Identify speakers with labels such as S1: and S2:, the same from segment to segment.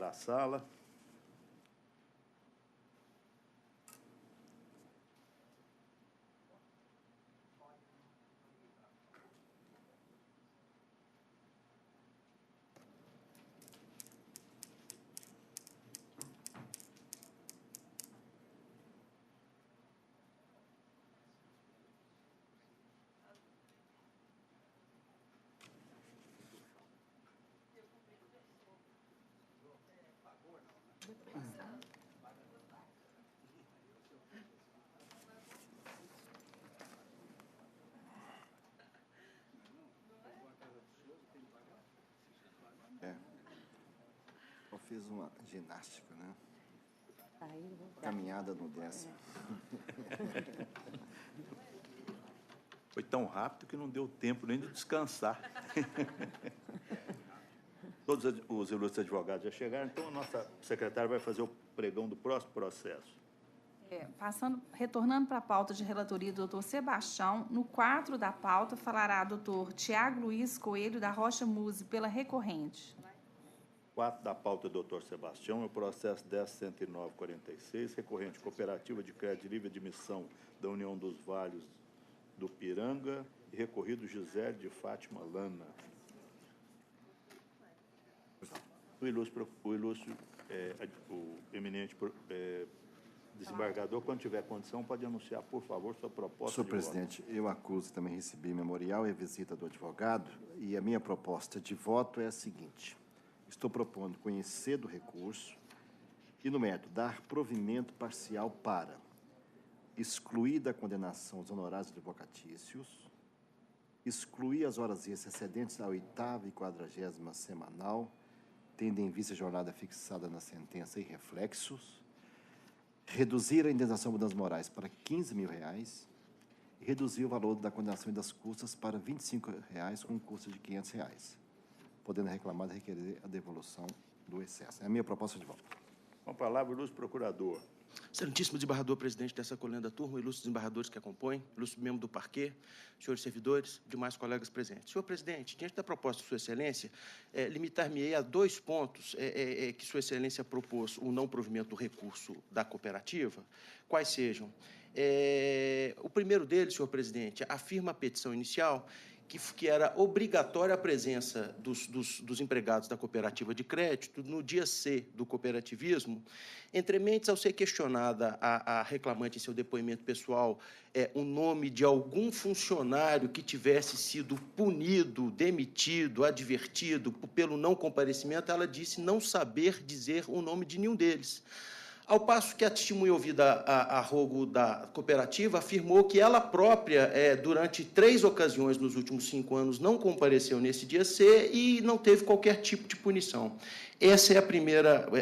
S1: da sala.
S2: Eu fiz uma ginástica, né? Caminhada no 10º.
S1: Foi tão rápido que não deu tempo nem de descansar. Todos os ilustres advogados já chegaram, então a nossa secretária vai fazer o pregão do próximo processo.
S3: Retornando para a pauta de relatoria do doutor Sebastião, no 4 da pauta falará doutor Tiago Luiz Coelho da Rocha Muse pela recorrente.
S1: 4 da pauta do doutor Sebastião é o processo 10.109.46, recorrente cooperativa de crédito livre de admissão da União dos Vales do Piranga e recorrido Gisele de Fátima Lana. O eminente desembargador, quando tiver condição, pode anunciar, por favor, sua proposta.
S2: Senhor presidente, eu acuso, também recebi memorial e a visita do advogado, e a minha proposta de voto é a seguinte: estou propondo conhecer do recurso e, no mérito, dar provimento parcial para excluir da condenação os honorários advocatícios, excluir as horas extras excedentes à 8ª e 40ª semanal, tendo em vista a jornada fixada na sentença e reflexos, reduzir a indenização por danos morais para R$15 mil e reduzir o valor da condenação e das custas para R$25 com custo de R$500, podendo reclamar e requerer a devolução do excesso. É a minha proposta de voto.
S1: Com a palavra, o ilustre procurador.
S4: Excelentíssimo desembargador, presidente dessa colenda turma, ilustres desembargadores que acompanham, ilustre membro do parquê, senhores servidores, demais colegas presentes. Senhor presidente, diante da proposta de Sua Excelência, limitar-me-ei a 2 pontos que Sua Excelência propôs o não provimento do recurso da cooperativa, quais sejam. O primeiro deles, senhor presidente, afirma a petição inicial que era obrigatória a presença dos empregados da cooperativa de crédito no dia C do cooperativismo, entre mentes ao ser questionada a reclamante em seu depoimento pessoal o nome de algum funcionário que tivesse sido punido, demitido, advertido pelo não comparecimento, ela disse não saber dizer o nome de nenhum deles. Ao passo que a testemunha ouvida a rogo da cooperativa afirmou que ela própria, durante 3 ocasiões nos últimos 5 anos, não compareceu nesse dia C e não teve qualquer tipo de punição. Esse é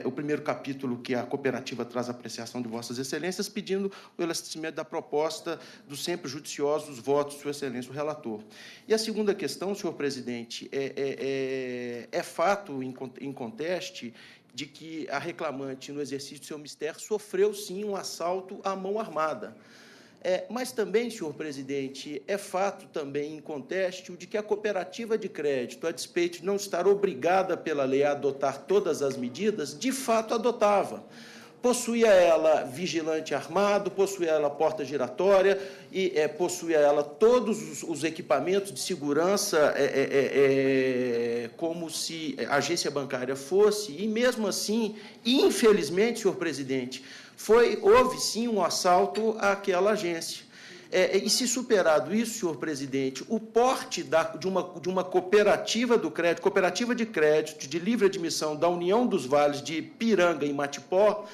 S4: o primeiro capítulo que a cooperativa traz à apreciação de Vossas Excelências, pedindo o elastecimento da proposta dos sempre judiciosos votos de Sua Excelência, o relator. E a segunda questão, senhor presidente, é fato em conteste de que a reclamante, no exercício do seu mistério, sofreu, sim, um assalto à mão armada. Mas também, senhor presidente, é fato também em conteste o de que a cooperativa de crédito, a despeito de não estar obrigada pela lei a adotar todas as medidas, de fato adotava. Possuía ela vigilante armado, possuía ela porta giratória e possuía ela todos os equipamentos de segurança como se a agência bancária fosse, e mesmo assim, infelizmente, senhor presidente, houve sim um assalto àquela agência. E se superado isso, senhor presidente, o porte de uma cooperativa do crédito, cooperativa de crédito de livre admissão da União dos Vales de Piranga e Matipó,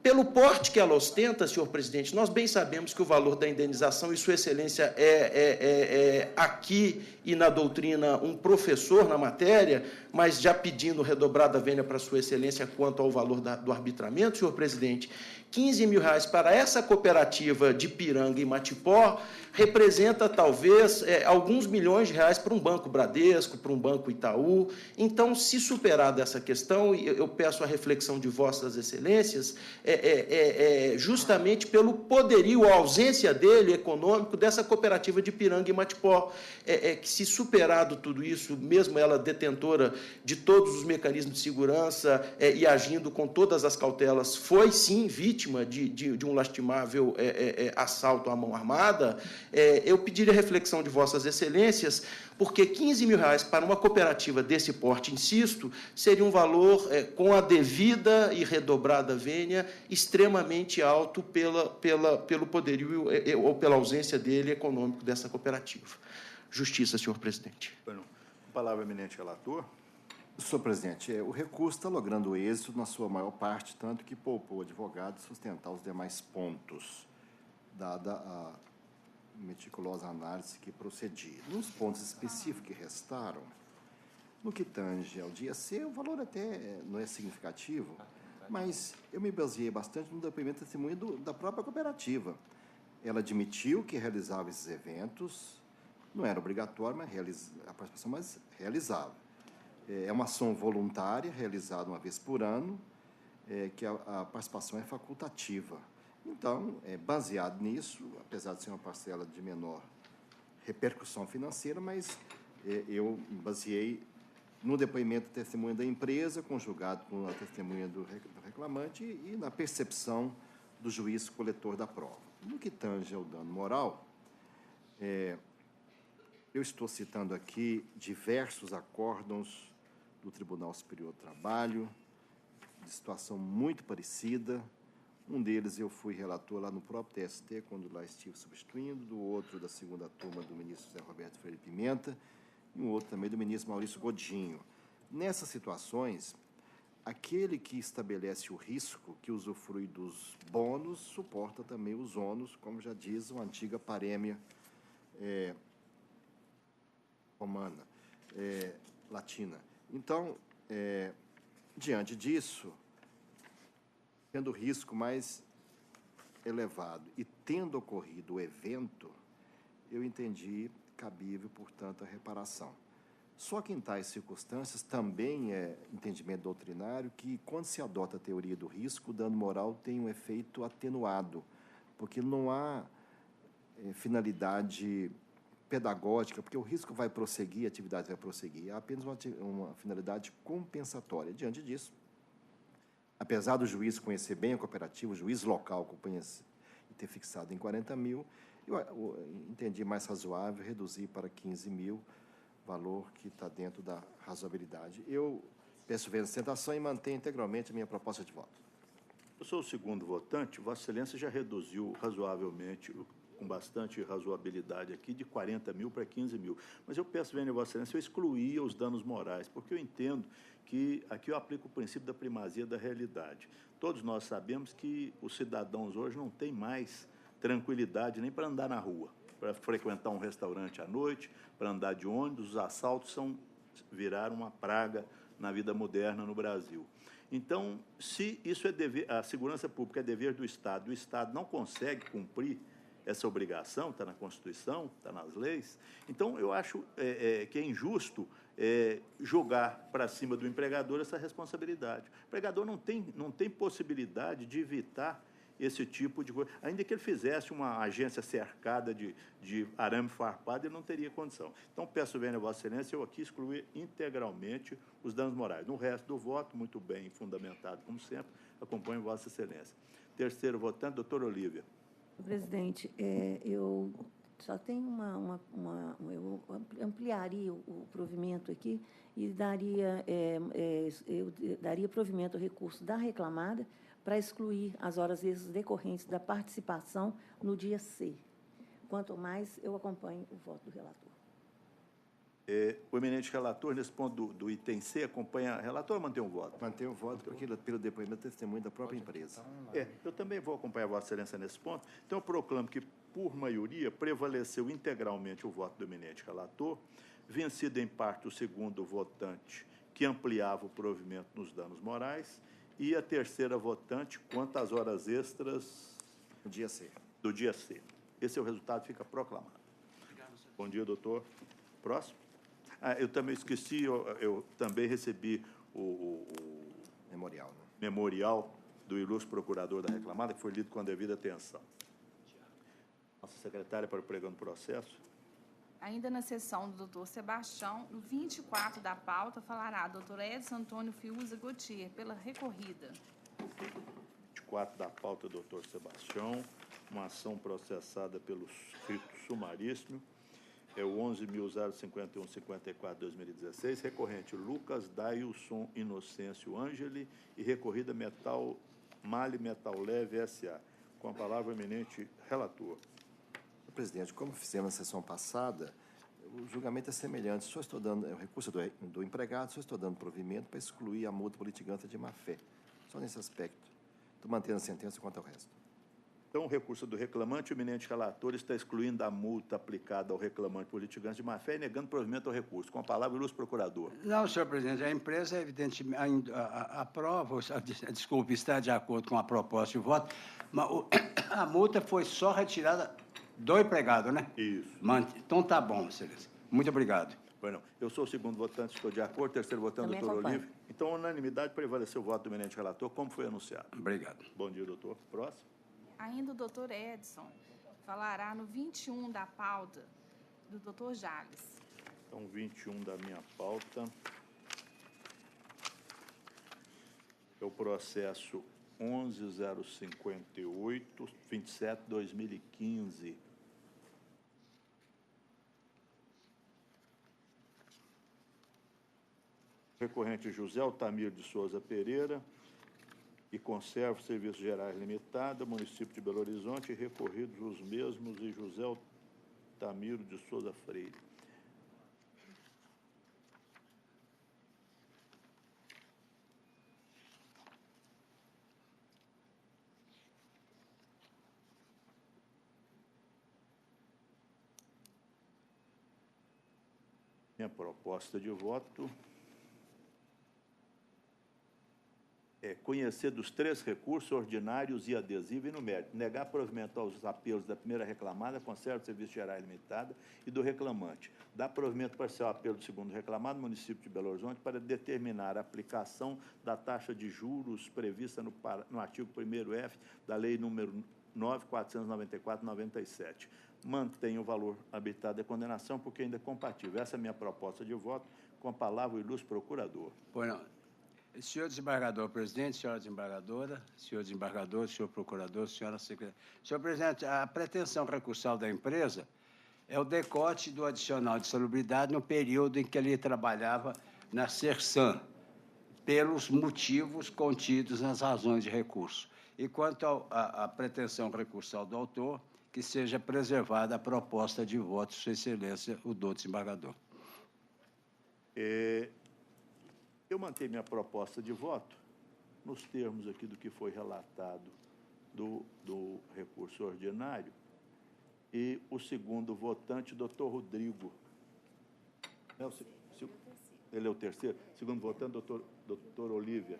S4: pelo porte que ela ostenta, senhor presidente, nós bem sabemos que o valor da indenização, e Sua Excelência aqui e na doutrina um professor na matéria, mas já pedindo redobrada vênia para Sua Excelência quanto ao valor do arbitramento, senhor presidente, R$15 mil para essa cooperativa de Piranga e Matipó representa, talvez, alguns milhões de reais para um banco Bradesco, para um banco Itaú. Então, se superada essa questão, eu peço a reflexão de Vossas Excelências, justamente pelo poderio, a ausência dele econômico dessa cooperativa de Ipiranga e Matipó, que se superado tudo isso, mesmo ela detentora de todos os mecanismos de segurança e agindo com todas as cautelas, foi sim vítima de um lastimável assalto à mão armada, eu pediria a reflexão de Vossas Excelências, porque R$15 mil para uma cooperativa desse porte, insisto, seria um valor, com a devida e redobrada vênia, extremamente alto pelo poderio ou pela ausência dele econômico dessa cooperativa. Justiça, senhor presidente.
S1: Bueno, palavra, eminente relator.
S2: Senhor presidente, o recurso está logrando êxito na sua maior parte, tanto que poupou o advogado sustentar os demais pontos, dada a meticulosa análise que procedia. Nos pontos específicos que restaram, no que tange ao dia C, o valor até não é significativo, mas eu me baseei bastante no depoimento testemunho da própria cooperativa. Ela admitiu que realizava esses eventos, não era obrigatório, mas a participação, mas realizava. É uma ação voluntária, realizada uma vez por ano, que a participação é facultativa. Então, baseado nisso, apesar de ser uma parcela de menor repercussão financeira, mas eu me baseei no depoimento testemunha da empresa, conjugado com a testemunha do reclamante e na percepção do juiz coletor da prova. No que tange ao dano moral, eu estou citando aqui diversos acórdãos do Tribunal Superior do Trabalho, de situação muito parecida. Um deles eu fui relator lá no próprio TST, quando lá estive substituindo, do outro da segunda turma do ministro José Roberto Freire Pimenta, e um outro também do ministro Maurício Godinho. Nessas situações, aquele que estabelece o risco, que usufrui dos bônus, suporta também os ônus, como já diz uma antiga parêmia romana, latina. Então, diante disso, tendo o risco mais elevado e tendo ocorrido o evento, eu entendi cabível, portanto, a reparação. Só que em tais circunstâncias também é entendimento doutrinário que, quando se adota a teoria do risco, o dano moral tem um efeito atenuado, porque não há finalidade pedagógica, porque o risco vai prosseguir, a atividade vai prosseguir, há apenas uma finalidade compensatória. Diante disso, apesar do juiz conhecer bem a cooperativa, o juiz local conhece e ter fixado em 40 mil, eu entendi mais razoável reduzir para 15 mil, valor que está dentro da razoabilidade. Eu peço sustentação e mantenho integralmente a minha proposta de voto.
S1: Eu sou o segundo votante. Vossa Excelência já reduziu razoavelmente, com bastante razoabilidade aqui, de 40 mil para 15 mil. Mas eu peço, Vossa Excelência, eu excluía os danos morais, porque eu entendo que aqui eu aplico o princípio da primazia da realidade. Todos nós sabemos que os cidadãos hoje não têm mais tranquilidade nem para andar na rua, para frequentar um restaurante à noite, para andar de ônibus. Os assaltos viraram uma praga na vida moderna no Brasil. Então, se isso a segurança pública é dever do Estado, o Estado não consegue cumprir essa obrigação, está na Constituição, está nas leis, então eu acho que é injusto jogar para cima do empregador essa responsabilidade. O empregador não tem possibilidade de evitar esse tipo de coisa. Ainda que ele fizesse uma agência cercada de arame farpado, ele não teria condição. Então, peço bem a Vossa Excelência, eu aqui excluir integralmente os danos morais. No resto do voto, muito bem fundamentado, como sempre, acompanho Vossa Excelência. Terceiro votante, doutora Olívia.
S5: Presidente, eu só tenho eu ampliaria o provimento aqui e eu daria provimento ao recurso da reclamada para excluir as horas extras decorrentes da participação no dia C. Quanto mais, eu acompanho o voto do relator.
S1: O eminente relator, nesse ponto do item C, acompanha o relator ou mantém o voto?
S2: Mantém o voto, porque pelo depoimento testemunho da própria empresa.
S1: Eu também vou acompanhar Vossa Excelência nesse ponto. Então, eu proclamo que, por maioria, prevaleceu integralmente o voto do eminente relator, vencido em parte o segundo votante, que ampliava o provimento nos danos morais, e a terceira votante quanto às horas extras
S2: do dia C.
S1: Do dia C. Esse é o resultado, fica proclamado. Obrigado, senhor. Bom dia, doutor. Próximo. Eu também esqueci, eu também recebi o
S2: memorial, né?
S1: Memorial do ilustre procurador da reclamada, que foi lido com a devida atenção. Nossa secretária para o pregão do processo.
S3: Ainda na sessão do doutor Sebastião, no 24 da pauta, falará doutor Edson Antônio Fiuza Gautier, pela recorrida.
S1: 24 da pauta, doutor Sebastião, uma ação processada pelo rito sumaríssimo, é o 11.051.54/2016, recorrente Lucas Dailson Inocêncio Ângeli e recorrida Mali Metal Leve S.A. Com a palavra, o eminente relator.
S2: Presidente, como fizemos na sessão passada, o julgamento é semelhante. Só estou dando, o recurso do empregado, só estou dando provimento para excluir a multa por litigância de má-fé. Só nesse aspecto. Estou mantendo a sentença quanto ao resto.
S1: Então, o recurso do reclamante, o eminente relator está excluindo a multa aplicada ao reclamante por litigância de má-fé e negando provimento ao recurso. Com a palavra, o ilustre procurador.
S6: Não, senhor presidente, a empresa, evidentemente, aprova, desculpe, está de acordo com a proposta de voto, mas a multa foi só retirada do empregado, né?
S1: Isso.
S6: Então, tá bom, excelência. Muito obrigado.
S1: Bueno, eu sou o segundo votante, estou de acordo. Terceiro votante,
S5: Também
S1: doutor
S5: acompanho.
S1: Olívio. Então, unanimidade, prevaleceu o voto do eminente relator, como foi anunciado.
S6: Obrigado.
S1: Bom dia, doutor. Próximo.
S3: Ainda o doutor Edson falará no 21 da pauta, do doutor Jales.
S1: Então, 21 da minha pauta. É o processo 11.058, 27/2015. Recorrente José Altamiro de Souza Pereira e Conservo Serviços Gerais Limitada, município de Belo Horizonte, recorridos os mesmos e José Altamiro de Souza Freire. Minha proposta de voto é conhecer dos 3 recursos ordinários e adesivo e no mérito, negar provimento aos apelos da primeira reclamada, Conservo de Serviços Gerais Limitada, e do reclamante. Dar provimento parcial ao apelo do segundo reclamado, município de Belo Horizonte, para determinar a aplicação da taxa de juros prevista no artigo 1º-F da Lei número 9.494/97. Mantém o valor arbitrário da condenação, porque ainda é compatível. Essa é a minha proposta de voto. Com a palavra, o ilustre procurador.
S6: Bueno, senhor desembargador presidente, senhora desembargadora, senhor desembargador, senhor procurador, senhora secretária. Senhor presidente, a pretensão recursal da empresa é o decote do adicional de salubridade no período em que ele trabalhava na Sersan, pelos motivos contidos nas razões de recurso. E quanto à pretensão recursal do autor, que seja preservada a proposta de voto, Sua Excelência, o do desembargador.
S1: Eu mantenho minha proposta de voto nos termos aqui do que foi relatado do recurso ordinário. E o segundo votante, doutor Rodrigo. Ele é o terceiro? Segundo votante, doutor Olívia.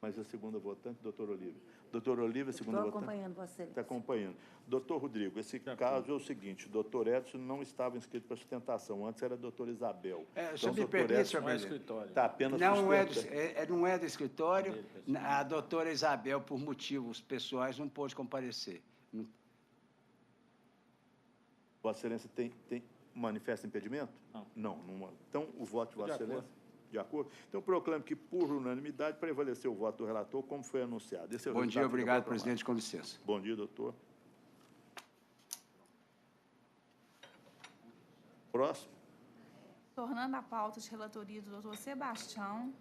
S1: Mas a segunda votante, doutor Olívia. Doutor Olívia, segunda votante.
S5: Estou acompanhando você.
S1: Está acompanhando. Doutor Rodrigo, esse caso é o seguinte, o doutor Edson não estava inscrito para sustentação, antes era a doutora Isabel.
S6: Se me permite, senhor
S1: Edson
S6: presidente.
S1: está apenas
S6: Não é
S1: sustentando.
S6: do escritório. A doutora Isabel, por motivos pessoais, não pôde comparecer.
S1: Vossa Excelência manifesta impedimento? Não. Então, o voto de Vossa Excelência... De acordo? Então, proclamo que, por unanimidade, prevaleceu o voto do relator, como foi anunciado. Esse é o
S6: Bom dia,
S1: resultado
S6: obrigado,
S1: da
S6: presidente, com licença.
S1: Bom dia, doutor. Próximo.
S3: Tornando a pauta de relatoria do doutor Sebastião,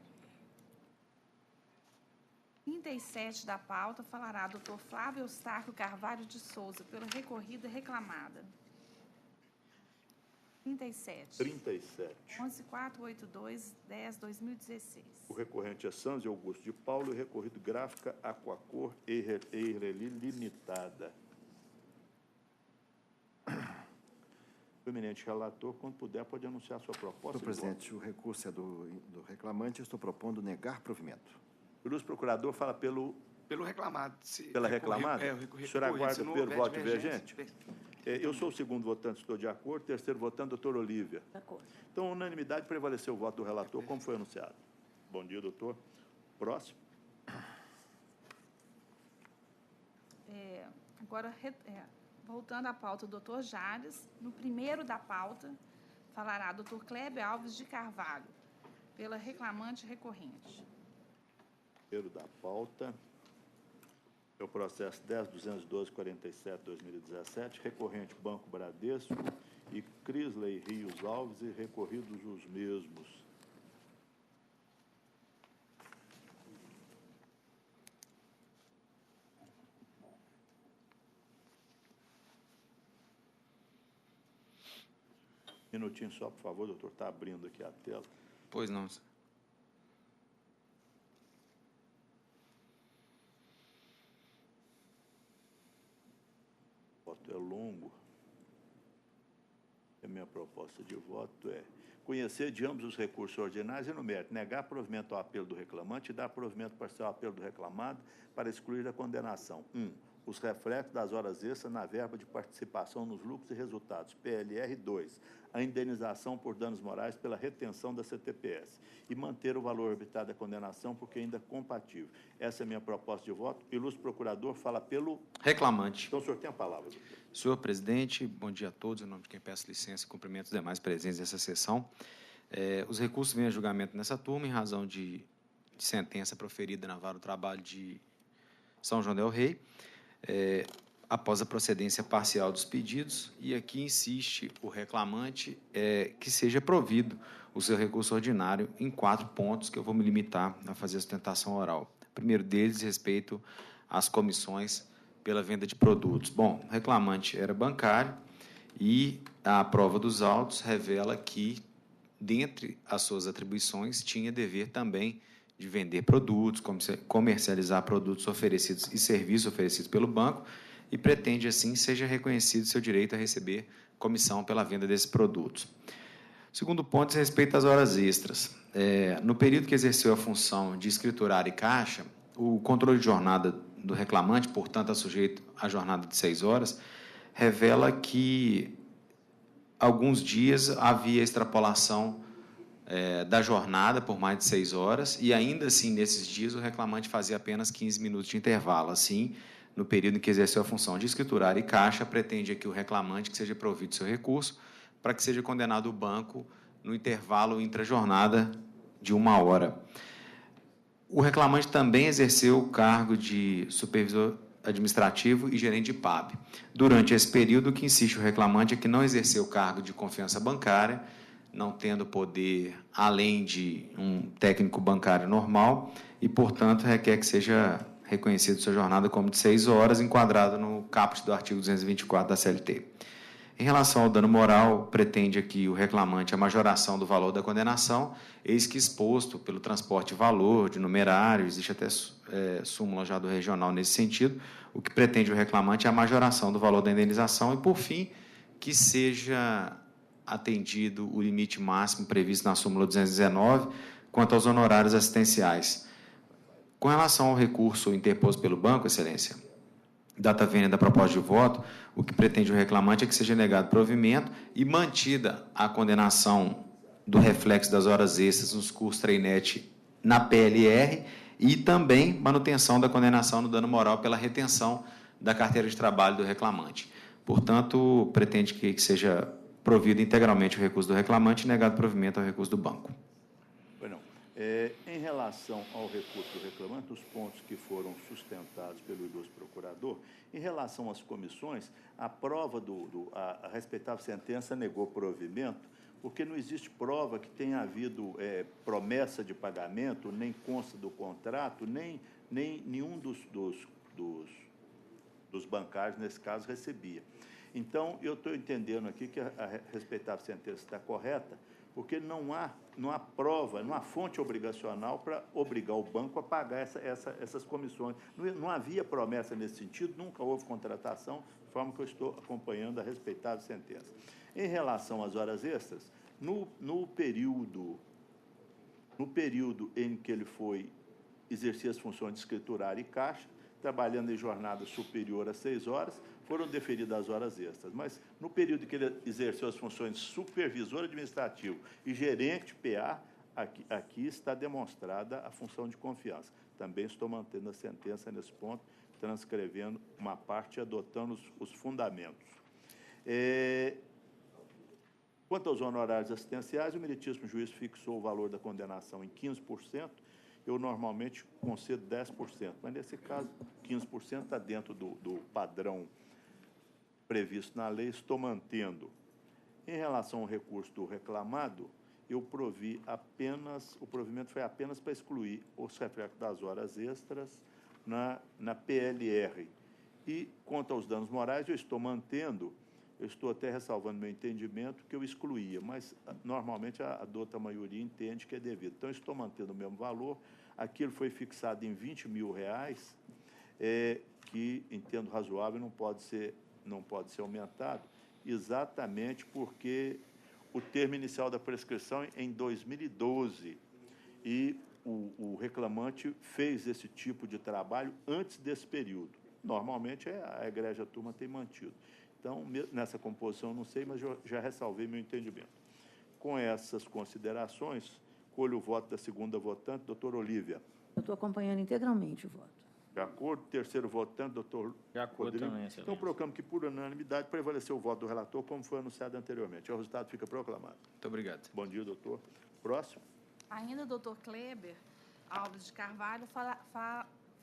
S3: 37 da pauta, falará doutor Flávio Eustáquio Carvalho de Souza, pela recorrida reclamada. 37. 11.482/10/2016.
S1: O recorrente é Sanzio Augusto de Paulo e recorrido Gráfica Aquacor Eireli Limitada. O eminente relator, quando puder, pode anunciar a sua proposta.
S2: Senhor presidente, o recurso é do reclamante. Eu estou propondo negar provimento.
S1: O ilustre procurador fala pelo
S7: reclamado.
S1: Pela reclamada? O senhor aguarda pelo voto divergente? Eu sou o segundo votante, estou de acordo. Terceiro votante, doutor Olívia.
S5: De acordo.
S1: Então, unanimidade, prevaleceu o voto do relator, como foi anunciado. Bom dia, doutor. Próximo.
S3: Agora, voltando à pauta, o doutor Jales. No primeiro da pauta, falará doutor Kleber Alves de Carvalho, pela reclamante recorrente.
S1: Primeiro da pauta é o processo 10.212.47/2017, recorrente Banco Bradesco e Crisley Rios Alves, e recorridos os mesmos. Minutinho só, por favor, doutor. Está abrindo aqui a tela.
S7: Pois não.
S1: O voto é longo. A minha proposta de voto é conhecer de ambos os recursos ordinários e no mérito, negar provimento ao apelo do reclamante e dar provimento parcial ao apelo do reclamado para excluir a condenação. 1. Os reflexos das horas extras na verba de participação nos lucros e resultados, PLR 2, a indenização por danos morais pela retenção da CTPS e manter o valor arbitrário da condenação porque ainda é compatível. Essa é a minha proposta de voto. Ilustre procurador, fala pelo
S7: Reclamante.
S1: Então, o senhor tem a palavra, doutor.
S7: Senhor presidente, bom dia a todos. Em nome de quem peço licença e cumprimento os demais presentes nessa sessão. Os recursos vêm a julgamento nessa turma em razão de sentença proferida na Vara do Trabalho de São João del Rei, após a procedência parcial dos pedidos, e aqui insiste o reclamante que seja provido o seu recurso ordinário em 4 pontos que eu vou me limitar a fazer a sustentação oral. O primeiro deles, respeito às comissões pela venda de produtos. Bom, o reclamante era bancário e a prova dos autos revela que, dentre as suas atribuições, tinha dever também de vender produtos, comercializar produtos oferecidos e serviços oferecidos pelo banco, e pretende, assim, seja reconhecido seu direito a receber comissão pela venda desses produtos. O segundo ponto diz respeito às horas extras. No período que exerceu a função de escriturário e caixa, o controle de jornada do reclamante, portanto, é sujeito à jornada de 6 horas, revela que, alguns dias, havia extrapolação da jornada por mais de 6 horas, e ainda assim, nesses dias, o reclamante fazia apenas 15 minutos de intervalo. Assim, no período em que exerceu a função de escriturário e caixa, pretende aqui o reclamante que seja provido seu recurso para que seja condenado o banco no intervalo intra-jornada de 1 hora. O reclamante também exerceu o cargo de supervisor administrativo e gerente de PAB. Durante esse período, o que insiste o reclamante é que não exerceu o cargo de confiança bancária, não tendo poder além de um técnico bancário normal e, portanto, requer que seja reconhecido sua jornada como de 6 horas, enquadrado no caput do artigo 224 da CLT. Em relação ao dano moral, pretende aqui o reclamante a majoração do valor da condenação, eis que exposto pelo transporte de valor, de numerário, existe até súmula já do regional nesse sentido, o que pretende o reclamante é a majoração do valor da indenização e, por fim, que seja atendido o limite máximo previsto na súmula 219 quanto aos honorários assistenciais. Com relação ao recurso interposto pelo banco, Excelência, data vênia da proposta de voto, o que pretende o reclamante é que seja negado provimento e mantida a condenação do reflexo das horas extras nos cursos Trainet na PLR e também manutenção da condenação no dano moral pela retenção da carteira de trabalho do reclamante. Portanto, pretende que seja provido integralmente o recurso do reclamante e negado provimento ao recurso do banco.
S1: Bueno, em relação ao recurso do reclamante, os pontos que foram sustentados pelo ilustre procurador, em relação às comissões, a prova a respeitável sentença negou provimento, porque não existe prova que tenha havido promessa de pagamento, nem consta do contrato, nem nenhum dos bancários, nesse caso, recebia. Então, eu estou entendendo aqui que a respeitável sentença está correta, porque não há prova, não há fonte obrigacional para obrigar o banco a pagar essas comissões. Não havia promessa nesse sentido, nunca houve contratação, de forma que eu estou acompanhando a respeitável sentença. Em relação às horas extras, no período em que ele exercia as funções de escriturário e caixa, trabalhando em jornada superior a 6 horas, foram deferidas as horas extras, mas no período que ele exerceu as funções de supervisor administrativo e gerente PA, aqui está demonstrada a função de confiança. Também estou mantendo a sentença nesse ponto, transcrevendo uma parte e adotando os fundamentos. Quanto aos honorários assistenciais, o meritíssimo juiz fixou o valor da condenação em 15%, eu normalmente concedo 10%, mas nesse caso, 15% está dentro do padrão previsto na lei, estou mantendo. Em relação ao recurso do reclamado, eu provi apenas, o provimento foi apenas para excluir os reflexos das horas extras na PLR. E, quanto aos danos morais, eu estou mantendo, eu estou até ressalvando meu entendimento que eu excluía, mas normalmente a douta maioria entende que é devido. Então, estou mantendo o mesmo valor, aquilo foi fixado em R$20 mil, que entendo razoável, não pode ser aumentado, exatamente porque o termo inicial da prescrição é em 2012 e o reclamante fez esse tipo de trabalho antes desse período. Normalmente a egrégia turma tem mantido. Então, nessa composição, não sei, mas eu já ressalvei meu entendimento. Com essas considerações, colho o voto da segunda votante, doutora Olívia.
S5: Eu estou acompanhando integralmente o voto.
S1: De acordo. Terceiro votante, doutor
S8: De acordo
S1: Rodrigo.
S8: também, excelência.
S1: Então, proclamo que, por unanimidade, prevaleceu o voto do relator, como foi anunciado anteriormente. O resultado fica proclamado.
S7: Muito obrigado.
S1: Bom dia, doutor. Próximo.
S3: Ainda o doutor Kleber Alves de Carvalho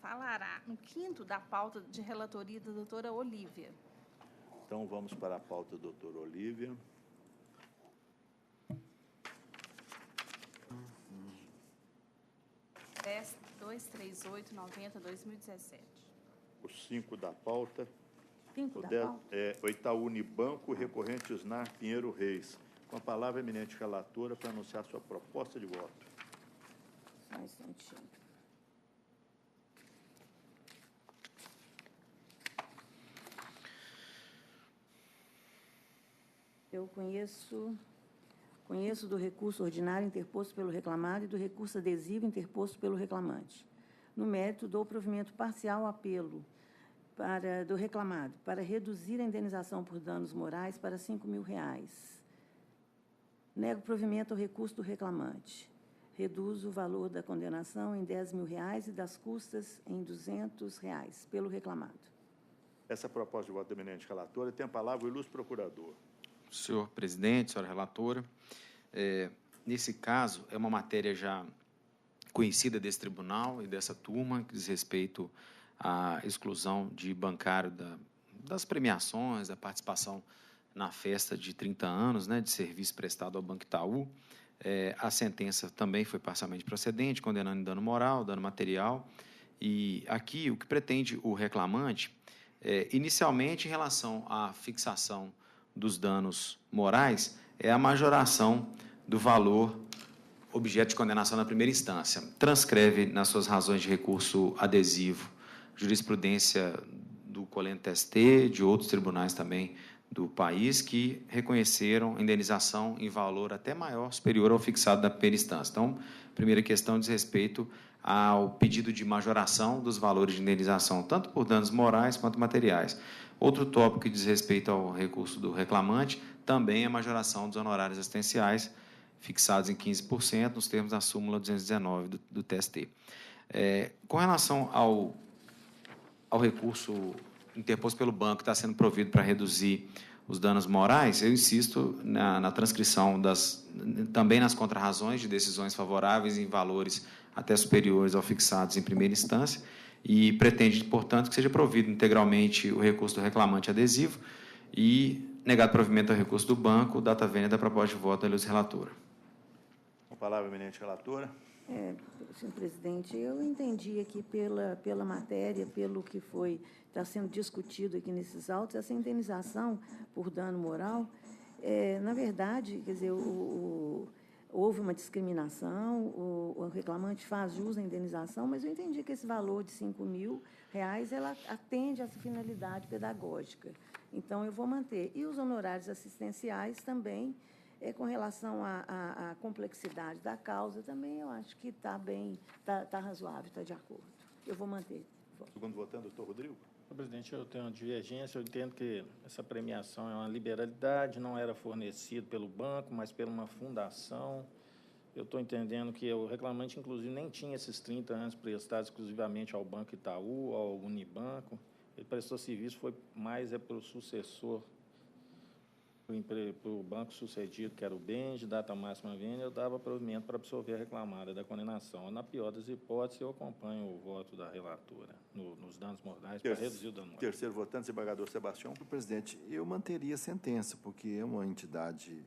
S3: falará no quinto da pauta de relatoria da doutora Olívia.
S1: Então, vamos para a pauta da doutora Olívia.
S3: S 238/90/2017.
S1: O 5 da pauta.
S5: 5
S1: O
S5: da
S1: 10
S5: pauta?
S1: é o Itaú Unibanco, recorrente Snar Pinheiro Reis. Com a palavra, a eminente relatora, para anunciar sua proposta de voto.
S5: Só um instantinho. Eu conheço do recurso ordinário interposto pelo reclamado e do recurso adesivo interposto pelo reclamante. No mérito, dou provimento parcial ao apelo do reclamado para reduzir a indenização por danos morais para R$5 mil. Nego provimento ao recurso do reclamante. Reduzo o valor da condenação em R$10 mil e das custas em R$200 pelo reclamado.
S1: Essa proposta de voto da eminente relatora tem a palavra o ilustre procurador.
S7: Senhor presidente, senhora relatora, nesse caso, é uma matéria já conhecida desse tribunal e dessa turma, que diz respeito à exclusão de bancário das premiações, da participação na festa de 30 anos, de serviço prestado ao Banco Itaú. A sentença também foi parcialmente procedente, condenando em dano moral, dano material. E aqui, o que pretende o reclamante, inicialmente, em relação à fixação dos danos morais, é a majoração do valor objeto de condenação na primeira instância. Transcreve, nas suas razões de recurso adesivo, jurisprudência do Colento ST, de outros tribunais também do país, que reconheceram indenização em valor até maior, superior ao fixado da primeira instância. Então, a primeira questão diz respeito ao pedido de majoração dos valores de indenização, tanto por danos morais quanto materiais. Outro tópico que diz respeito ao recurso do reclamante também é a majoração dos honorários assistenciais, fixados em 15%, nos termos da súmula 219 do TST. Com relação ao recurso interposto pelo banco, que está sendo provido para reduzir os danos morais, eu insisto na transcrição também nas contrarrazões de decisões favoráveis em valores até superiores ao fixados em primeira instância, e pretende, portanto, que seja provido integralmente o recurso do reclamante adesivo e negado provimento ao recurso do banco, data vênia da proposta de voto da ilustre relatora.
S1: Com a palavra, eminente relatora.
S5: Senhor presidente, eu entendi aqui pela matéria, pelo que está sendo discutido aqui nesses autos, essa indenização por dano moral, na verdade, quer dizer, houve uma discriminação, o reclamante faz jus à indenização, mas eu entendi que esse valor de R$5 mil, ela atende a essa finalidade pedagógica. Então, eu vou manter. E os honorários assistenciais também, com relação à complexidade da causa, também eu acho que está bem, está razoável, está de acordo. Eu vou manter.
S1: Segundo votante, doutor Rodrigo.
S8: Senhor presidente, eu tenho uma divergência. Eu entendo que essa premiação é uma liberalidade, não era fornecido pelo banco, mas por uma fundação. Eu estou entendendo que o reclamante, inclusive, nem tinha esses 30 anos prestados exclusivamente ao Banco Itaú, ao Unibanco. Ele prestou serviço, foi mais para o sucessor, para o banco sucedido, que era o Benji, data máxima vênia, eu dava provimento para absolver a reclamada da condenação. Na pior das hipóteses, eu acompanho o voto da relatora nos danos morais para reduzir o dano moral.
S1: Terceiro votante, desembargador Sebastião.
S2: Senhor presidente, eu manteria a sentença, porque é uma entidade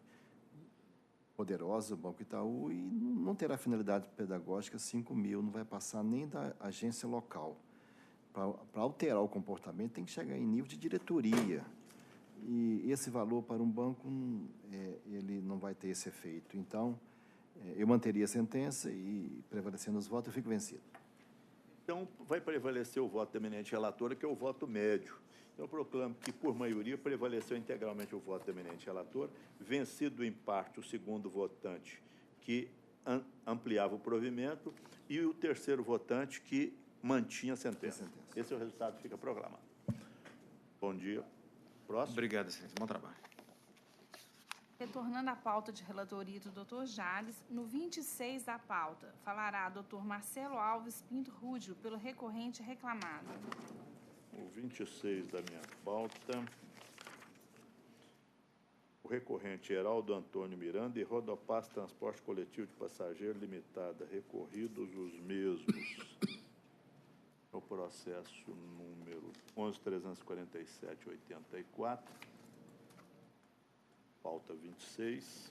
S2: poderosa, o Banco Itaú, e não terá finalidade pedagógica. 5 mil não vai passar nem da agência local. Para alterar o comportamento, tem que chegar em nível de diretoria. E esse valor para um banco, ele não vai ter esse efeito. Então, eu manteria a sentença e, prevalecendo os votos, eu fico vencido.
S1: Então, vai prevalecer o voto da eminente relatora, que é o voto médio. Eu proclamo que, por maioria, prevaleceu integralmente o voto da eminente relatora, vencido em parte o segundo votante, que ampliava o provimento, e o terceiro votante, que mantinha a sentença. Esse é o resultado que fica proclamado. Bom dia. Próximo.
S7: Obrigado, excelência. Bom trabalho.
S3: Retornando à pauta de relatoria do Dr. Jales, no 26 da pauta, falará Dr. Marcelo Alves Pinto Rúdio, pelo recorrente reclamado.
S1: O 26 da minha pauta, o recorrente Heraldo Antônio Miranda e Rodopaz Transporte Coletivo de Passageiro Limitada, recorridos os mesmos. O processo número 11.347/84, pauta 26.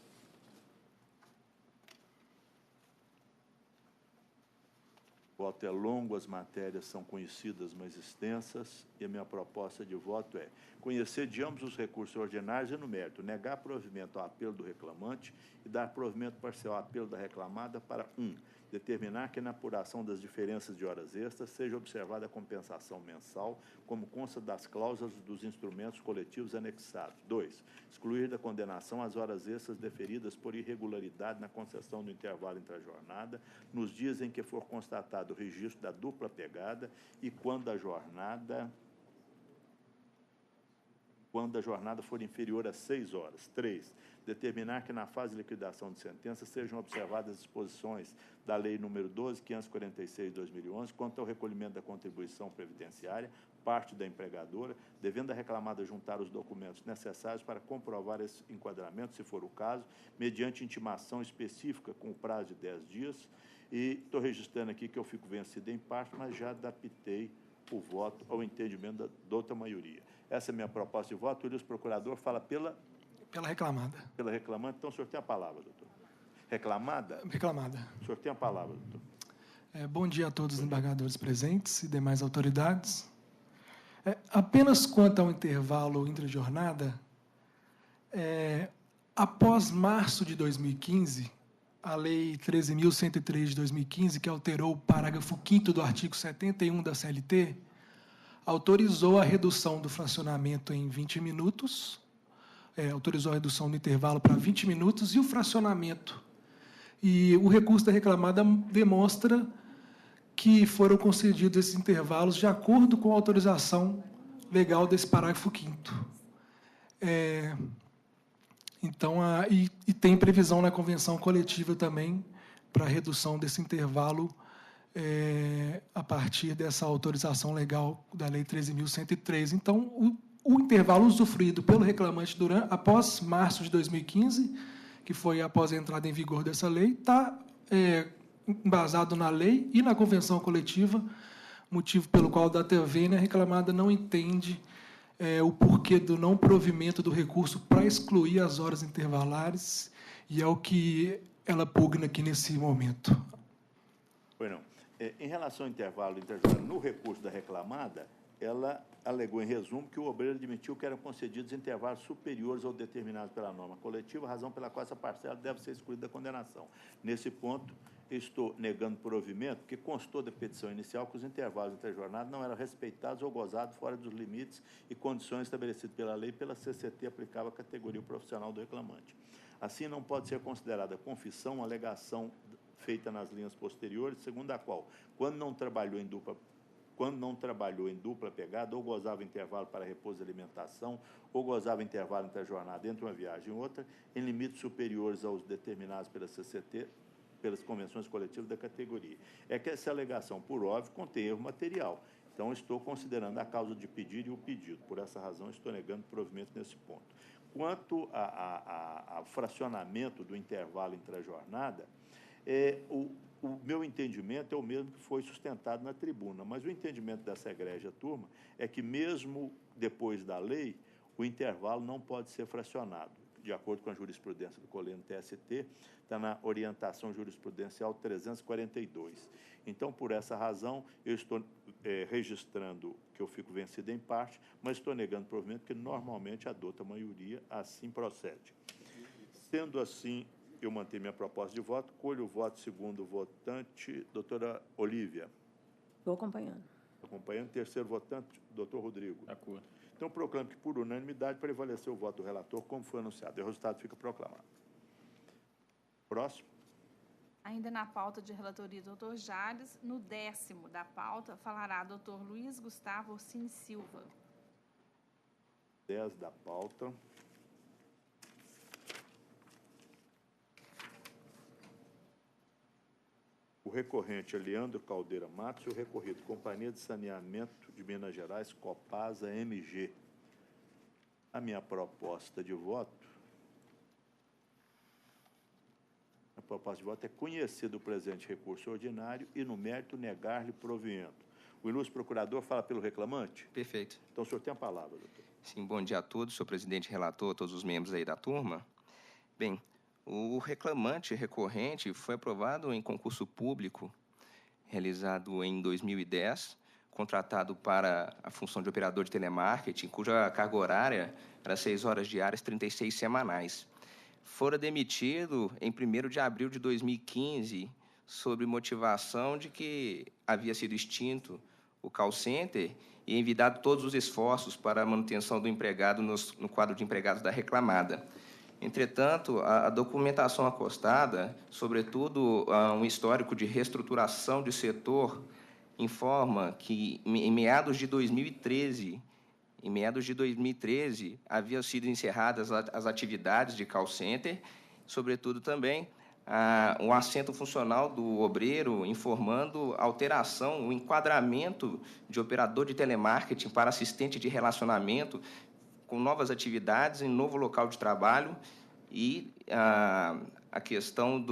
S1: O voto é longo, as matérias são conhecidas, mas extensas, e a minha proposta de voto é conhecer de ambos os recursos ordinários e no mérito, negar provimento ao apelo do reclamante e dar provimento parcial ao apelo da reclamada para 1. Determinar que na apuração das diferenças de horas extras seja observada a compensação mensal, como consta das cláusulas dos instrumentos coletivos anexados. 2. Excluir da condenação as horas extras deferidas por irregularidade na concessão do intervalo entre a jornada, nos dias em que for constatado o registro da dupla pegada e quando a jornada for inferior a 6 horas. 3. Determinar que na fase de liquidação de sentença sejam observadas as disposições da Lei nº 12.546, de 2011, quanto ao recolhimento da contribuição previdenciária, parte da empregadora, devendo a reclamada juntar os documentos necessários para comprovar esse enquadramento, se for o caso, mediante intimação específica com o prazo de 10 dias. E estou registrando aqui que eu fico vencido em parte, mas já adaptei o voto ao entendimento da outra maioria. Essa é a minha proposta de voto. O Ilus Procurador fala pela
S9: reclamada.
S1: Pela reclamante. Então, o senhor tem a palavra, doutor. Reclamada?
S9: Reclamada.
S1: O senhor tem a palavra, doutor.
S9: Bom dia a todos os embargadores presentes e demais autoridades. Apenas quanto ao intervalo intrajornada, após março de 2015, a Lei 13.103 de 2015, que alterou o parágrafo 5º do artigo 71 da CLT, autorizou a redução do fracionamento em 20 minutos, autorizou a redução do intervalo para 20 minutos e o fracionamento. E o recurso da reclamada demonstra que foram concedidos esses intervalos de acordo com a autorização legal desse parágrafo 5º. Então, e tem previsão na convenção coletiva também para a redução desse intervalo a partir dessa autorização legal da Lei 13.103. Então, o intervalo usufruído pelo reclamante após março de 2015, que foi após a entrada em vigor dessa lei, está embasado na lei e na convenção coletiva, motivo pelo qual, data vênia, a reclamada não entende o porquê do não provimento do recurso para excluir as horas intervalares, e é o que ela pugna aqui nesse momento.
S1: Pois não. Em relação ao intervalo interjornal, no recurso da reclamada, ela alegou, em resumo, que o obreiro admitiu que eram concedidos intervalos superiores ao determinado pela norma coletiva, razão pela qual essa parcela deve ser excluída da condenação. Nesse ponto, estou negando provimento, porque constou da petição inicial que os intervalos interjornados não eram respeitados ou gozados fora dos limites e condições estabelecidos pela lei e pela CCT aplicável à categoria profissional do reclamante. Assim, não pode ser considerada confissão uma alegação feita nas linhas posteriores, segundo a qual, quando não trabalhou em dupla quando não trabalhou em dupla pegada, ou gozava intervalo para repouso e alimentação, ou gozava intervalo entre a jornada entre uma viagem e outra, em limites superiores aos determinados pela CCT, pelas convenções coletivas da categoria. É que essa alegação, por óbvio, contém erro material. Então, estou considerando a causa de pedir e o pedido. Por essa razão, estou negando provimento nesse ponto. Quanto ao fracionamento do intervalo entre a jornada, o meu entendimento é o mesmo que foi sustentado na tribuna, mas o entendimento dessa egrégia turma é que, mesmo depois da lei, o intervalo não pode ser fracionado. De acordo com a jurisprudência do Coleno TST, está na orientação jurisprudencial 342. Então, por essa razão, eu estou registrando que eu fico vencido em parte, mas estou negando provimento, porque normalmente adota a maioria, assim procede. Sendo assim, eu mantenho minha proposta de voto, colho o voto segundo votante, doutora Olívia.
S5: Estou acompanhando.
S1: Acompanhando. Terceiro votante, doutor Rodrigo.
S8: De acordo.
S1: Então, proclamo que, por unanimidade, prevaleceu o voto do relator, como foi anunciado. E o resultado fica proclamado. Próximo.
S3: Ainda na pauta de relatoria do doutor Jales, no 10º da pauta, falará doutor Luiz Gustavo Orsini Silva.
S1: 10 da pauta. O recorrente é Leandro Caldeira Matos e o recorrido Companhia de Saneamento de Minas Gerais, Copasa MG. A minha proposta de voto, é conhecer do presente recurso ordinário e, no mérito, negar-lhe provimento. O ilustre procurador fala pelo reclamante?
S10: Perfeito.
S1: Então, o senhor tem a palavra, doutor.
S10: Sim, bom dia a todos, senhor presidente relator, todos os membros aí da turma. Bem, o reclamante recorrente foi aprovado em concurso público, realizado em 2010, contratado para a função de operador de telemarketing, cuja carga horária era 6 horas diárias, 36 semanais. Fora demitido em 1º de abril de 2015, sob motivação de que havia sido extinto o call center e envidado todos os esforços para a manutenção do empregado no quadro de empregados da reclamada. Entretanto, a documentação acostada, sobretudo um histórico de reestruturação de setor, informa que, em meados de 2013, haviam sido encerradas as atividades de call center, sobretudo também o assento funcional do obreiro, informando a alteração, o enquadramento de operador de telemarketing para assistente de relacionamento, com novas atividades em novo local de trabalho e a questão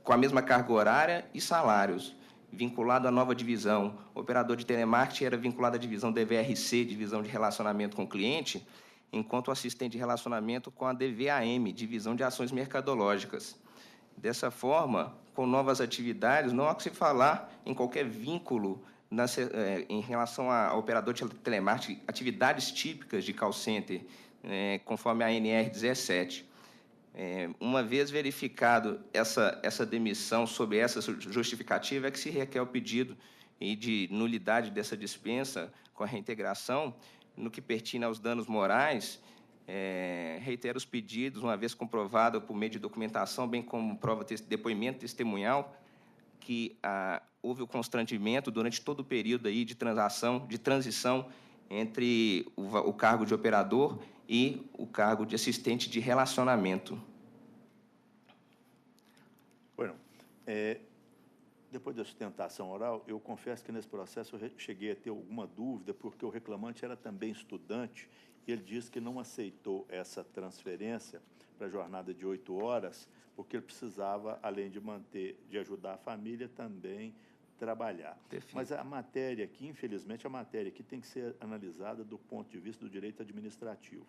S10: com a mesma carga horária e salários, vinculado à nova divisão. O operador de telemarketing era vinculado à divisão DVRC, divisão de relacionamento com o cliente, enquanto o assistente de relacionamento com a DVAM, divisão de ações mercadológicas. Dessa forma, com novas atividades, não há que se falar em qualquer vínculo em relação ao operador de telemarketing, atividades típicas de call center, conforme a ANR 17. Uma vez verificado essa demissão sob essa justificativa, é que se requer o pedido de nulidade dessa dispensa com a reintegração. No que pertine aos danos morais, reitero os pedidos, uma vez comprovado por meio de documentação, bem como prova depoimento testemunhal, que houve o constrangimento durante todo o período aí de transição entre o cargo de operador e o cargo de assistente de relacionamento.
S1: Bueno, depois da sustentação oral, eu confesso que nesse processo eu cheguei a ter alguma dúvida, porque o reclamante era também estudante e ele disse que não aceitou essa transferência para a jornada de 8 horas, porque ele precisava, além de ajudar a família, também trabalhar.
S10: Perfeito.
S1: Mas a matéria aqui, infelizmente, a matéria aqui tem que ser analisada do ponto de vista do direito administrativo.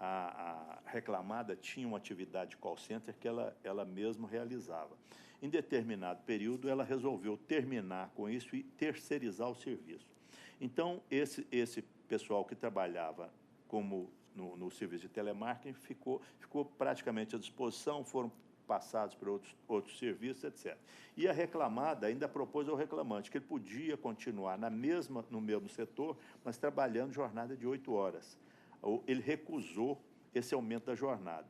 S1: A reclamada tinha uma atividade de call center que ela mesma realizava. Em determinado período, ela resolveu terminar com isso e terceirizar o serviço. Então, esse pessoal que trabalhava como no serviço de telemarketing ficou praticamente à disposição, foram passados para outros serviços, etc. E a reclamada ainda propôs ao reclamante que ele podia continuar no mesmo setor, mas trabalhando jornada de 8 horas. Ele recusou esse aumento da jornada.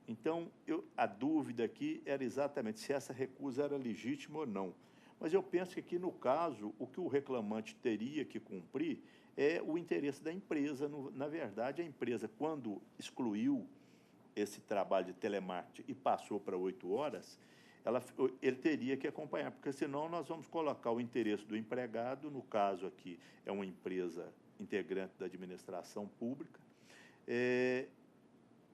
S1: Então, a dúvida aqui era exatamente se essa recusa era legítima ou não. Mas eu penso que aqui, no caso, o que o reclamante teria que cumprir é o interesse da empresa. Na verdade, a empresa, quando excluiu esse trabalho de telemarketing e passou para 8 horas, ele teria que acompanhar, porque senão nós vamos colocar o interesse do empregado, no caso aqui é uma empresa integrante da administração pública,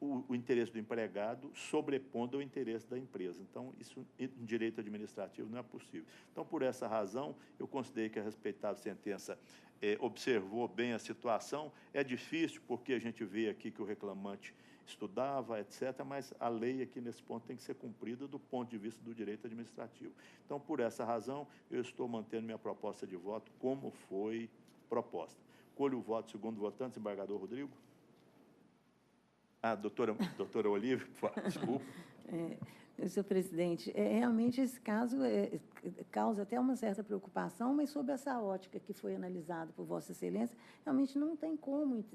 S1: o interesse do empregado sobrepondo ao interesse da empresa. Então, isso em direito administrativo não é possível. Então, por essa razão, eu considerei que a respeitável sentença observou bem a situação. É difícil, porque a gente vê aqui que o reclamante estudava, etc., mas a lei aqui nesse ponto tem que ser cumprida do ponto de vista do direito administrativo. Então, por essa razão, eu estou mantendo minha proposta de voto como foi proposta. Colho o voto segundo votante, desembargador Rodrigo. Doutora Olívia, desculpa.
S5: Senhor presidente, realmente esse caso causa até uma certa preocupação, mas sob essa ótica que foi analisada por Vossa Excelência, realmente não tem como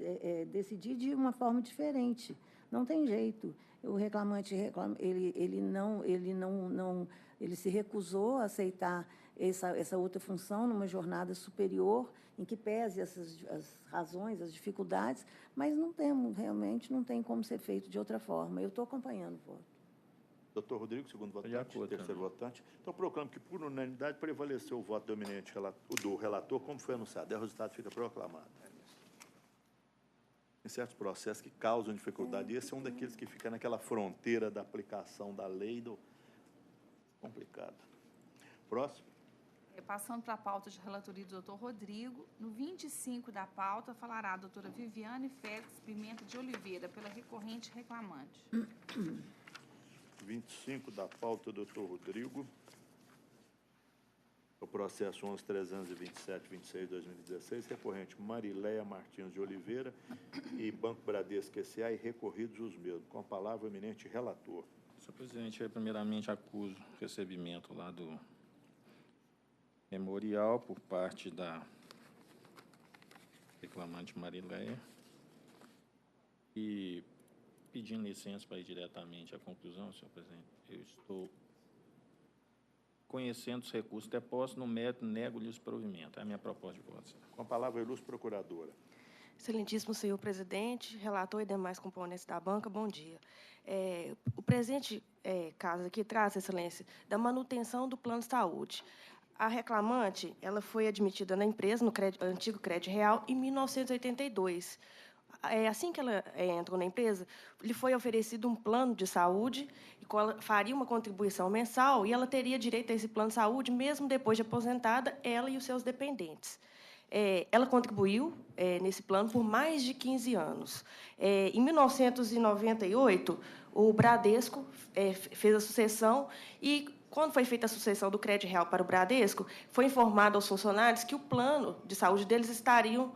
S5: decidir de uma forma diferente. Não tem jeito. O reclamante ele se recusou a aceitar essa outra função numa jornada superior em que pese as razões, as dificuldades, mas realmente não tem como ser feito de outra forma. Eu estou acompanhando o voto.
S1: Doutor Rodrigo, segundo votante, terceiro votante. Então, proclamo que, por unanimidade, prevaleceu o voto do relator, como foi anunciado. O resultado fica proclamado. Em certos processos que causam dificuldade, esse é um daqueles que fica naquela fronteira da aplicação da lei, complicado. Próximo.
S3: Passando para a pauta de relatoria do doutor Rodrigo, no 25 da pauta, falará a doutora Viviane Félix Pimenta de Oliveira, pela recorrente reclamante.
S1: 25 da pauta, doutor Rodrigo. O processo 11.327.26/2016, recorrente Marileia Martins de Oliveira e Banco Bradesco S.A. e recorridos os mesmos. Com a palavra, o eminente relator.
S8: Senhor presidente, eu primeiramente acuso o recebimento lá do memorial por parte da reclamante Marileia e pedindo licença para ir diretamente à conclusão, senhor presidente. Eu estou conhecendo os recursos depostos, no mérito, nego-lhes provimento. É a minha proposta de voto.
S1: Com a palavra, a ilustre procuradora.
S11: Excelentíssimo senhor presidente, relator e demais componentes da banca, bom dia. O presente caso aqui traz, excelência, da manutenção do plano de saúde. A reclamante, ela foi admitida na empresa, no antigo Crédito Real, em 1982. Assim que ela entrou na empresa, lhe foi oferecido um plano de saúde, e ela faria uma contribuição mensal, e ela teria direito a esse plano de saúde, mesmo depois de aposentada, ela e os seus dependentes. Ela contribuiu nesse plano por mais de 15 anos. Em 1998, o Bradesco fez a sucessão e, quando foi feita a sucessão do Crédito Real para o Bradesco, foi informado aos funcionários que o plano de saúde deles estariam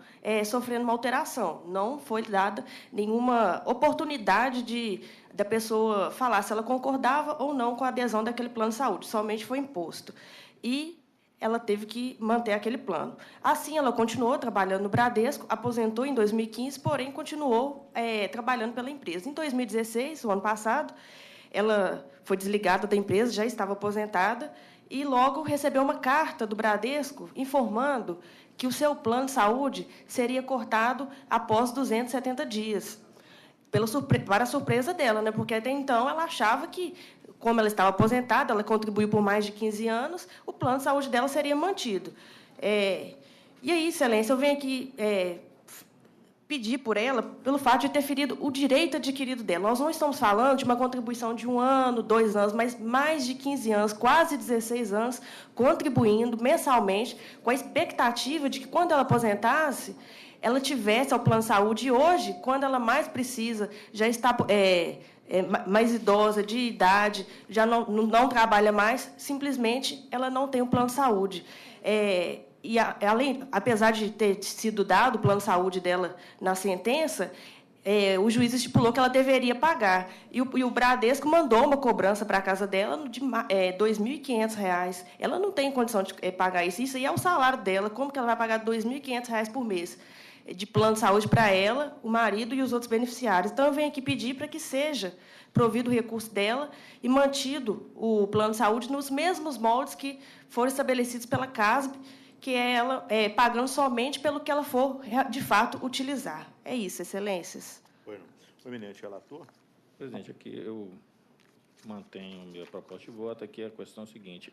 S11: sofrendo uma alteração. Não foi dada nenhuma oportunidade da pessoa falar se ela concordava ou não com a adesão daquele plano de saúde, somente foi imposto. E ela teve que manter aquele plano. Assim, ela continuou trabalhando no Bradesco, aposentou em 2015, porém, continuou trabalhando pela empresa. Em 2016, o ano passado, ela foi desligada da empresa, já estava aposentada, e logo recebeu uma carta do Bradesco informando que o seu plano de saúde seria cortado após 270 dias, para a surpresa dela, né? Porque até então ela achava que, como ela estava aposentada, ela contribuiu por mais de 15 anos, o plano de saúde dela seria mantido. E aí, excelência, eu venho aqui pedir por ela, pelo fato de ter ferido o direito adquirido dela. Nós não estamos falando de uma contribuição de 1 ano, 2 anos, mas mais de 15 anos, quase 16 anos, contribuindo mensalmente, com a expectativa de que, quando ela aposentasse, ela tivesse ao plano de saúde. E hoje, quando ela mais precisa, já está mais idosa, de idade, já não trabalha mais, simplesmente ela não tem um plano de saúde. E, apesar de ter sido dado o plano de saúde dela na sentença, o juiz estipulou que ela deveria pagar. E o Bradesco mandou uma cobrança para a casa dela de R$ 2.500. Ela não tem condição de pagar isso. Isso aí é o salário dela. Como que ela vai pagar R$ 2.500 por mês? de plano de saúde para ela, o marido e os outros beneficiários. Então, eu venho aqui pedir para que seja provido o recurso dela e mantido o plano de saúde nos mesmos moldes que foram estabelecidos pela CASB, que é ela pagando somente pelo que ela for, de fato, utilizar. É isso, excelências.
S1: Bueno. O eminente relator.
S8: Presidente, aqui eu mantenho minha proposta de voto. Aqui a questão é a seguinte,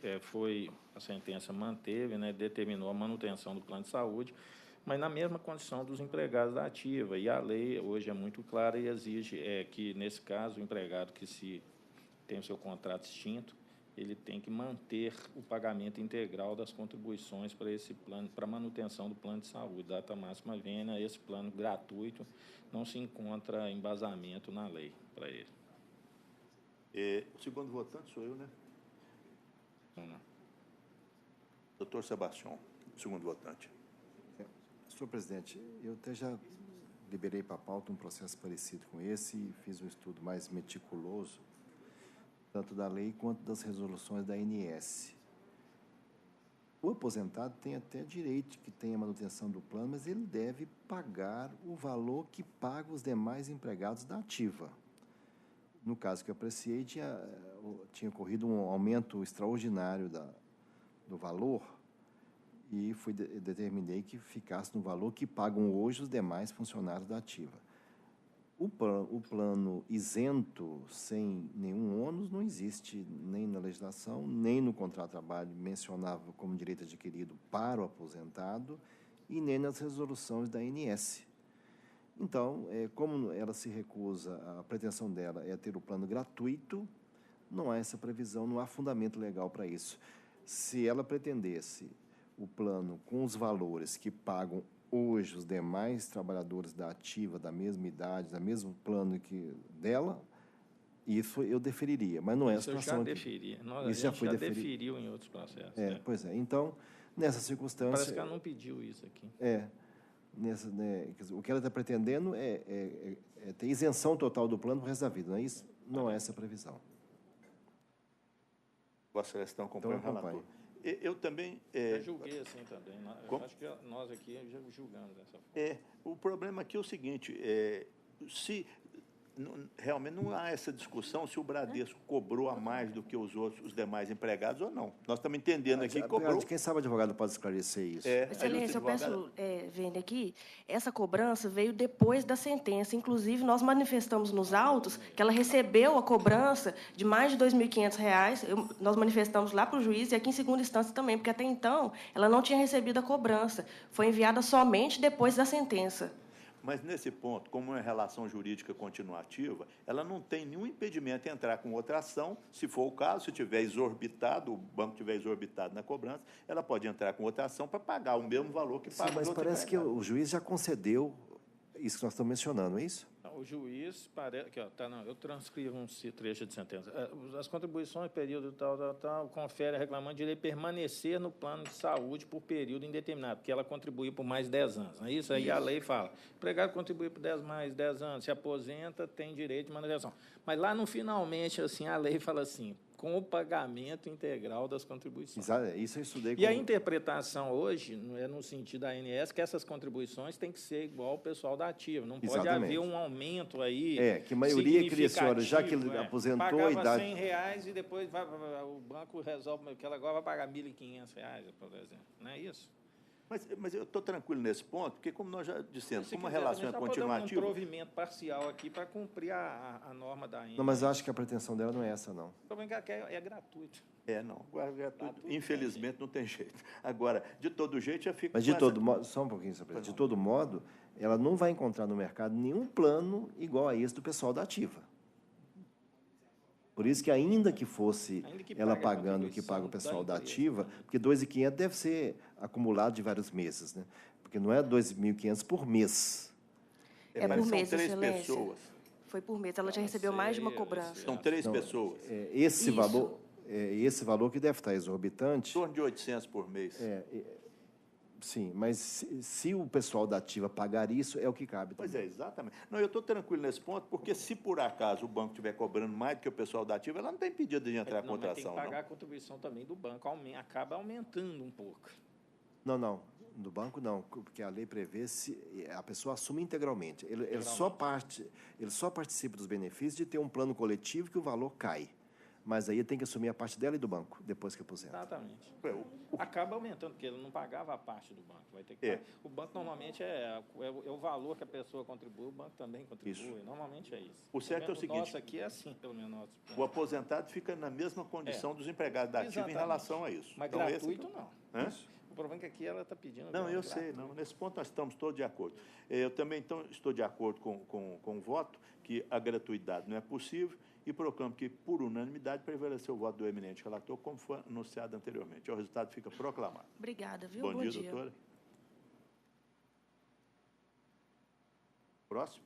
S8: a sentença manteve, né, determinou a manutenção do plano de saúde, mas na mesma condição dos empregados da ativa. E a lei hoje é muito clara e exige que, nesse caso, o empregado que se tem o seu contrato extinto, ele tem que manter o pagamento integral das contribuições para esse plano, para a manutenção do plano de saúde. Data máxima vênia, esse plano gratuito, não se encontra embasamento na lei para ele.
S1: O segundo votante sou eu, né? Doutor Sebastião, segundo votante.
S2: Senhor presidente, eu até já liberei para a pauta um processo parecido com esse e fiz um estudo mais meticuloso, tanto da lei quanto das resoluções da ANS. O aposentado tem até direito que tenha manutenção do plano, mas ele deve pagar o valor que paga os demais empregados da ativa. No caso que eu apreciei, tinha ocorrido um aumento extraordinário do valor e determinei que ficasse no valor que pagam hoje os demais funcionários da ativa. O plano isento, sem nenhum ônus, não existe nem na legislação, nem no contrato de trabalho mencionável como direito adquirido para o aposentado e nem nas resoluções da ANS. Então, como ela se recusa, a pretensão dela é ter o plano gratuito, não há essa previsão, não há fundamento legal para isso. Se ela pretendesse o plano com os valores que pagam hoje os demais trabalhadores da ativa, da mesma idade, do mesmo plano que dela, isso eu deferiria, mas não é a situação aqui. Isso já foi
S8: deferiu em outros processos.
S2: Pois é. Então, nessa circunstância...
S8: Parece que ela não pediu isso aqui.
S2: O que ela está pretendendo é ter isenção total do plano para o resto da vida, não é isso? Não é essa a previsão.
S1: Vossa Excelência acompanha o relator. Eu também...
S8: Eu julguei assim também. Eu acho que nós aqui já julgamos dessa forma.
S1: O problema aqui é o seguinte, se realmente não há essa discussão se o Bradesco cobrou a mais do que os demais empregados ou não. Nós estamos entendendo aqui que cobrou.
S2: Quem sabe o advogado pode esclarecer isso.
S11: Excelência, eu peço, vendo aqui, essa cobrança veio depois da sentença. Inclusive, nós manifestamos nos autos que ela recebeu a cobrança de mais de R$ 2.500. Nós manifestamos lá para o juiz e aqui em segunda instância também, porque até então ela não tinha recebido a cobrança. Foi enviada somente depois da sentença.
S1: Mas, nesse ponto, como é relação jurídica continuativa, ela não tem nenhum impedimento de entrar com outra ação, se for o caso, se tiver exorbitado, o banco tiver exorbitado na cobrança, ela pode entrar com outra ação para pagar o mesmo valor que paga.
S2: Mas parece que o juiz já concedeu isso que nós estamos mencionando, é isso?
S8: O juiz, eu transcrevo um trecho de sentença. As contribuições, período tal, confere a reclamante direito de permanecer no plano de saúde por período indeterminado, porque ela contribuiu por mais 10 anos. Não é isso? Aí a lei fala, o empregado contribui por 10 anos, se aposenta, tem direito de manutenção. Mas lá no finalmente, assim, a lei fala assim, com o pagamento integral das contribuições.
S2: Isso eu estudei.
S8: E a interpretação hoje, é no sentido da ANS, que essas contribuições têm que ser igual ao pessoal da ativa. Não pode haver um aumento aí.
S2: Que a maioria queria, senhora, já que ele aposentou
S8: pagava
S2: a idade.
S8: R$100 e depois o banco resolve que ela agora vai pagar R$1.500, por exemplo. Não é isso?
S1: Mas eu estou tranquilo nesse ponto, porque, como nós já dissemos, como a relação é continuativa...
S8: um provimento parcial aqui para cumprir a norma da ANS.
S2: Não, mas eu acho que a pretensão dela não é essa, não.
S8: O problema é que é gratuito.
S1: Não. Gratuito, infelizmente, não tem jeito. Agora, de todo jeito, já fica...
S2: Mas, de todo modo, só um pouquinho, senhor presidente. De todo modo, ela não vai encontrar no mercado nenhum plano igual a esse do pessoal da ativa. Por isso que, ainda que fosse ela pagando o que paga o pessoal da ativa, porque 2.500 deve ser acumulado de vários meses, né? Porque não é 2.500 por mês.
S11: Por mês,
S1: são 3
S11: excelência.
S1: Pessoas.
S11: Foi por mês. Ela já recebeu mais de uma cobrança.
S1: São 3 pessoas.
S2: Esse valor que deve estar exorbitante...
S1: Em torno de 800 por mês.
S2: Sim, mas se o pessoal da ativa pagar isso, é o que cabe.
S1: Pois exatamente. Não, eu estou tranquilo nesse ponto, porque se por acaso o banco estiver cobrando mais do que o pessoal da ativa, ela não tem pedido de entrar com outra ação.
S8: Tem que pagar a contribuição também do banco, acaba aumentando um pouco.
S2: Não. Do banco, não, porque a lei prevê se a pessoa assume integralmente. Ele só participa dos benefícios de ter um plano coletivo que o valor cai. Mas aí tem que assumir a parte dela e do banco, depois que aposenta.
S8: Exatamente. Acaba aumentando, porque ele não pagava a parte do banco. Vai ter que O banco, normalmente, é o valor que a pessoa contribui, o banco também contribui. Isso. Normalmente é isso.
S1: O certo é o seguinte...
S8: Nosso aqui é assim, pelo menos.
S1: O aposentado fica na mesma condição dos empregados da ativa em relação a isso.
S8: Mas
S1: então,
S8: gratuito, não. O problema é que aqui ela está pedindo...
S1: Não, eu sei. Não. Nesse ponto nós estamos todos de acordo. Eu também então, estou de acordo com o voto que a gratuidade não é possível e proclamo que, por unanimidade, prevaleceu o voto do eminente relator, como foi anunciado anteriormente. O resultado fica proclamado.
S11: Obrigada, viu?
S1: Bom dia, doutora. Próximo.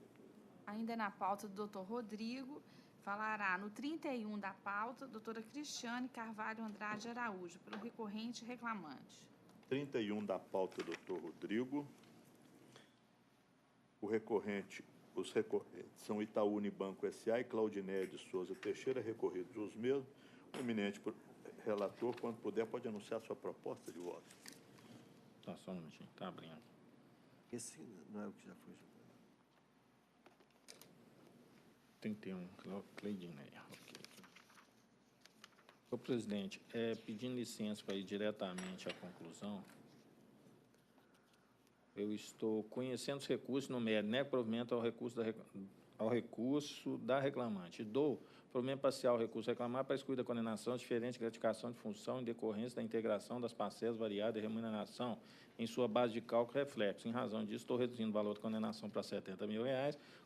S3: Ainda na pauta do doutor Rodrigo, falará no 31 da pauta, doutora Cristiane Carvalho Andrade Araújo, pelo recorrente reclamante.
S1: 31 da pauta, doutor Rodrigo. Os recorrentes são Itaú Unibanco S.A. e Claudinéia de Souza Teixeira, recorridos os mesmos. O eminente relator, quando puder, pode anunciar sua proposta de voto.
S8: Tá, só um minutinho, está abrindo.
S2: Esse não é o que já foi julgado.
S8: 31, Cleidineia. Ok. Senhor presidente, pedindo licença para ir diretamente à conclusão, eu estou conhecendo os recursos no mérito, né, provimento ao recurso da reclamante. Dou provimento parcial ao recurso reclamar para excluir da condenação diferente gratificação de função em decorrência da integração das parcelas variadas de remuneração em sua base de cálculo reflexo. Em razão disso, estou reduzindo o valor da condenação para R$70 mil,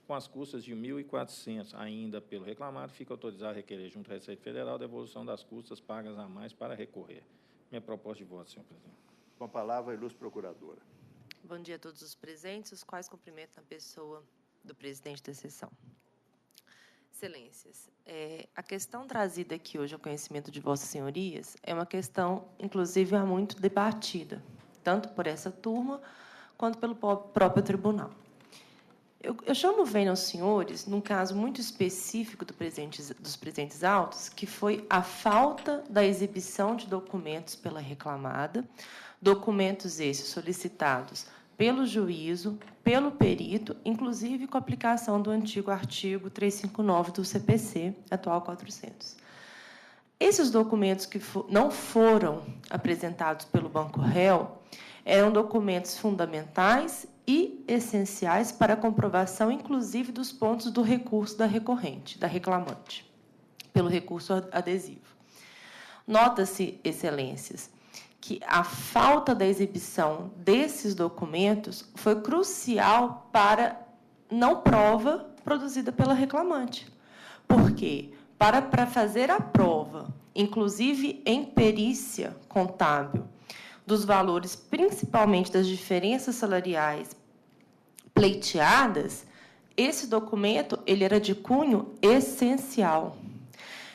S8: com as custas de R$ 1.400. Ainda pelo reclamado, fica autorizado a requerer junto à Receita Federal a devolução das custas pagas a mais para recorrer. Minha proposta de voto, senhor presidente.
S1: Com a palavra, a ilustre procuradora.
S12: Bom dia a todos os presentes, os quais cumprimento na pessoa do presidente da sessão. Excelências, a questão trazida aqui hoje ao conhecimento de vossas senhorias é uma questão, inclusive, há muito debatida, tanto por essa turma quanto pelo próprio tribunal. Eu chamo venho aos senhores num caso muito específico dos presentes autos, que foi a falta da exibição de documentos pela reclamada, documentos esses solicitados pelo juízo, pelo perito, inclusive com a aplicação do antigo artigo 359 do CPC, atual 400. Esses documentos que não foram apresentados pelo Banco Réu eram documentos fundamentais e essenciais para a comprovação, inclusive, dos pontos do recurso da recorrente, da reclamante, pelo recurso adesivo. Nota-se, excelências, que a falta da exibição desses documentos foi crucial para não prova produzida pela reclamante. Por quê? Para fazer a prova, inclusive em perícia contábil, dos valores, principalmente das diferenças salariais pleiteadas, esse documento ele era de cunho essencial.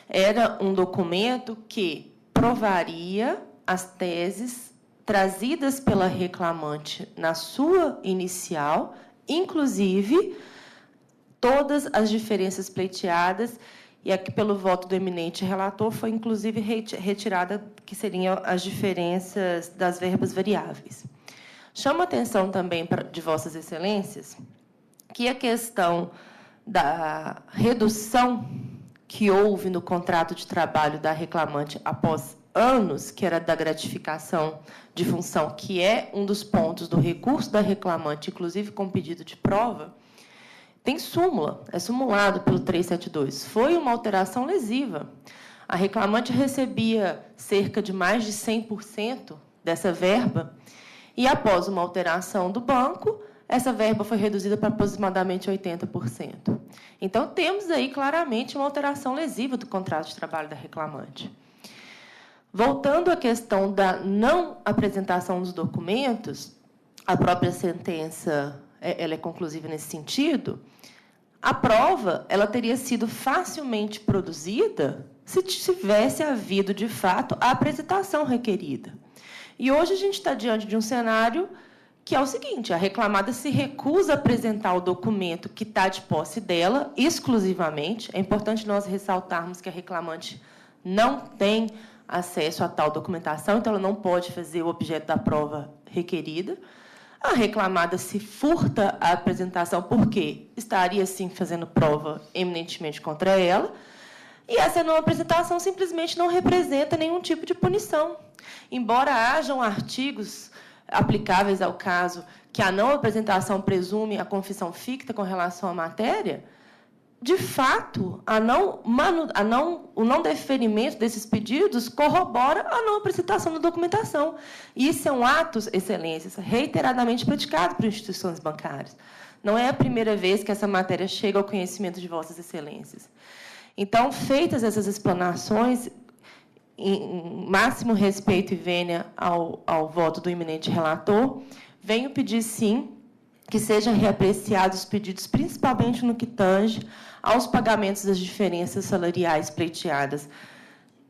S12: Era um documento que provaria as teses trazidas pela reclamante na sua inicial, inclusive todas as diferenças pleiteadas, e aqui, pelo voto do eminente relator, foi, inclusive, retirada, que seriam as diferenças das verbas variáveis. Chamo a atenção também de vossas excelências que a questão da redução que houve no contrato de trabalho da reclamante após anos, que era da gratificação de função, que é um dos pontos do recurso da reclamante, inclusive com pedido de prova, tem súmula, é simulado pelo 372. Foi uma alteração lesiva. A reclamante recebia cerca de mais de 100% dessa verba, e, após uma alteração do banco, essa verba foi reduzida para aproximadamente 80%. Então, temos aí claramente uma alteração lesiva do contrato de trabalho da reclamante. Voltando à questão da não apresentação dos documentos, a própria sentença ela é conclusiva nesse sentido. A prova ela teria sido facilmente produzida se tivesse havido, de fato, a apresentação requerida. E hoje a gente está diante de um cenário que é o seguinte: a reclamada se recusa a apresentar o documento que está de posse dela, exclusivamente. É importante nós ressaltarmos que a reclamante não tem acesso a tal documentação, então ela não pode fazer o objeto da prova requerida. A reclamada se furta a apresentação porque estaria, sim, fazendo prova eminentemente contra ela, e essa não apresentação simplesmente não representa nenhum tipo de punição. Embora hajam artigos aplicáveis ao caso que a não apresentação presume a confissão ficta com relação à matéria, de fato, o não deferimento desses pedidos corrobora a não apresentação da documentação. E isso é um ato, excelências, reiteradamente praticado por instituições bancárias. Não é a primeira vez que essa matéria chega ao conhecimento de vossas excelências. Então, feitas essas explanações, em máximo respeito e vênia ao voto do eminente relator, venho pedir, sim, que sejam reapreciados os pedidos, principalmente no que tange aos pagamentos das diferenças salariais pleiteadas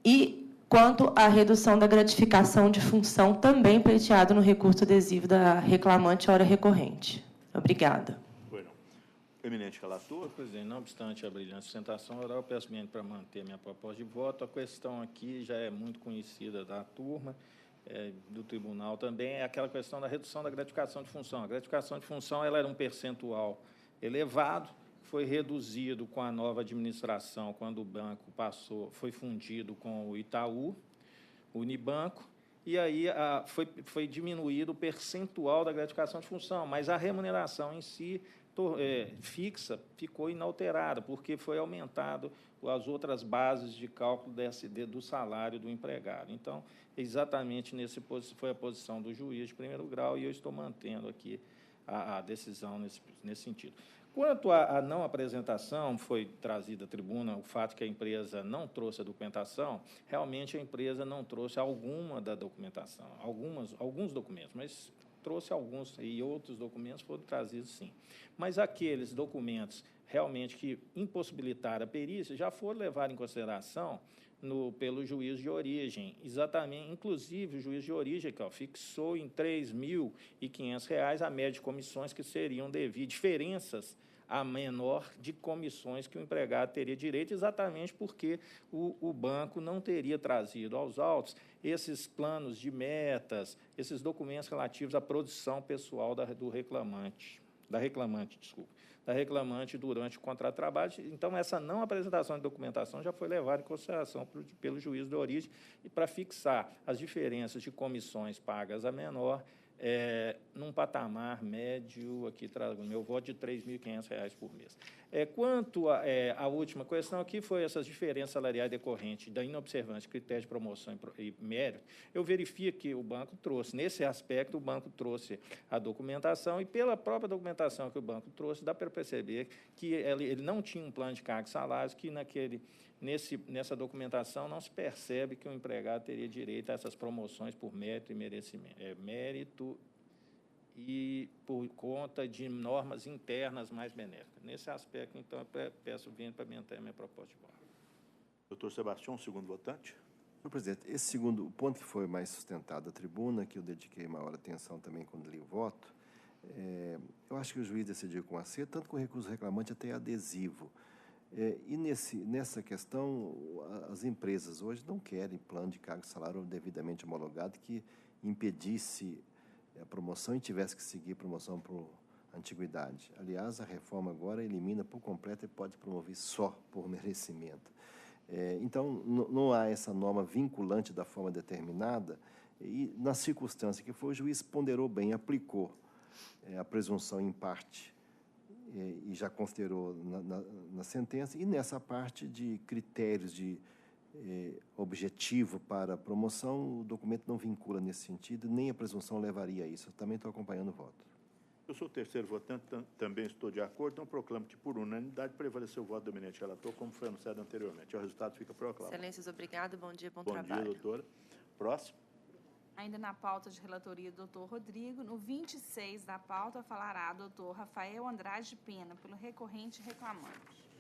S12: e quanto à redução da gratificação de função, também pleiteado no recurso adesivo da reclamante hora recorrente. Obrigada.
S1: Eminente relator.
S8: Presidente, não obstante a brilhante sustentação oral, eu peço para manter minha proposta de voto. A questão aqui já é muito conhecida da turma, do tribunal também, é aquela questão da redução da gratificação de função. A gratificação de função ela era um percentual elevado, foi reduzido com a nova administração, quando o banco foi fundido com o Itaú, o Unibanco, e aí foi diminuído o percentual da gratificação de função, mas a remuneração em si fixa ficou inalterada, porque foi aumentado as outras bases de cálculo do salário do empregado. Então, exatamente foi a posição do juiz de primeiro grau, e eu estou mantendo aqui a decisão nesse sentido. Quanto à não apresentação, foi trazida à tribuna o fato que a empresa não trouxe a documentação. Realmente, a empresa não trouxe alguma da documentação, alguns documentos, mas trouxe alguns, e outros documentos foram trazidos, sim. Mas aqueles documentos realmente que impossibilitaram a perícia já foram levados em consideração pelo juiz de origem. Exatamente, inclusive, o juiz de origem fixou em R$ 3.500 a média de comissões que seriam devidas, diferenças a menor de comissões que o empregado teria direito, exatamente porque o banco não teria trazido aos autos esses planos de metas, esses documentos relativos à produção pessoal da reclamante durante o contrato de trabalho. Então, essa não apresentação de documentação já foi levada em consideração pelo juiz de origem e para fixar as diferenças de comissões pagas a menor num patamar médio, aqui trago meu voto, de R$ 3.500 por mês. Quanto à última questão aqui, foi essas diferenças salariais decorrentes da inobservância de critérios de promoção e mérito, eu verifico que o banco trouxe, nesse aspecto, o banco trouxe a documentação, e pela própria documentação que o banco trouxe, dá para perceber que ele não tinha um plano de cargos e salários, que nessa documentação não se percebe que o empregado teria direito a essas promoções por mérito e merecimento. Mérito e por conta de normas internas mais benéficas. Nesse aspecto, então, eu peço para manter a minha proposta de voto.
S1: Doutor Sebastião, segundo votante.
S2: Senhor presidente, esse segundo ponto que foi mais sustentado à tribuna, que eu dediquei maior atenção também quando li o voto, eu acho que o juiz decidiu com acerto, tanto com o recurso reclamante até adesivo. E nessa questão, as empresas hoje não querem plano de cargo e salário devidamente homologado que impedisse a promoção e tivesse que seguir promoção por antiguidade. Aliás, a reforma agora elimina por completo e pode promover só por merecimento. Então, não há essa norma vinculante da forma determinada, e na circunstância que foi, o juiz ponderou bem, aplicou a presunção em parte, e já considerou na sentença, e nessa parte de critérios de objetivo para a promoção, o documento não vincula nesse sentido, nem a presunção levaria a isso. Eu também estou acompanhando o voto.
S1: Eu sou o terceiro votante, também estou de acordo, então proclamo que, por unanimidade, prevaleceu o voto do eminente relator, como foi anunciado anteriormente. O resultado fica proclamado.
S12: Excelências, obrigado. Bom dia, bom trabalho.
S1: Bom dia, doutora. Próximo.
S3: Ainda na pauta de relatoria do doutor Rodrigo, no 26 da pauta, falará o doutor Rafael Andrade Pena, pelo recorrente reclamante.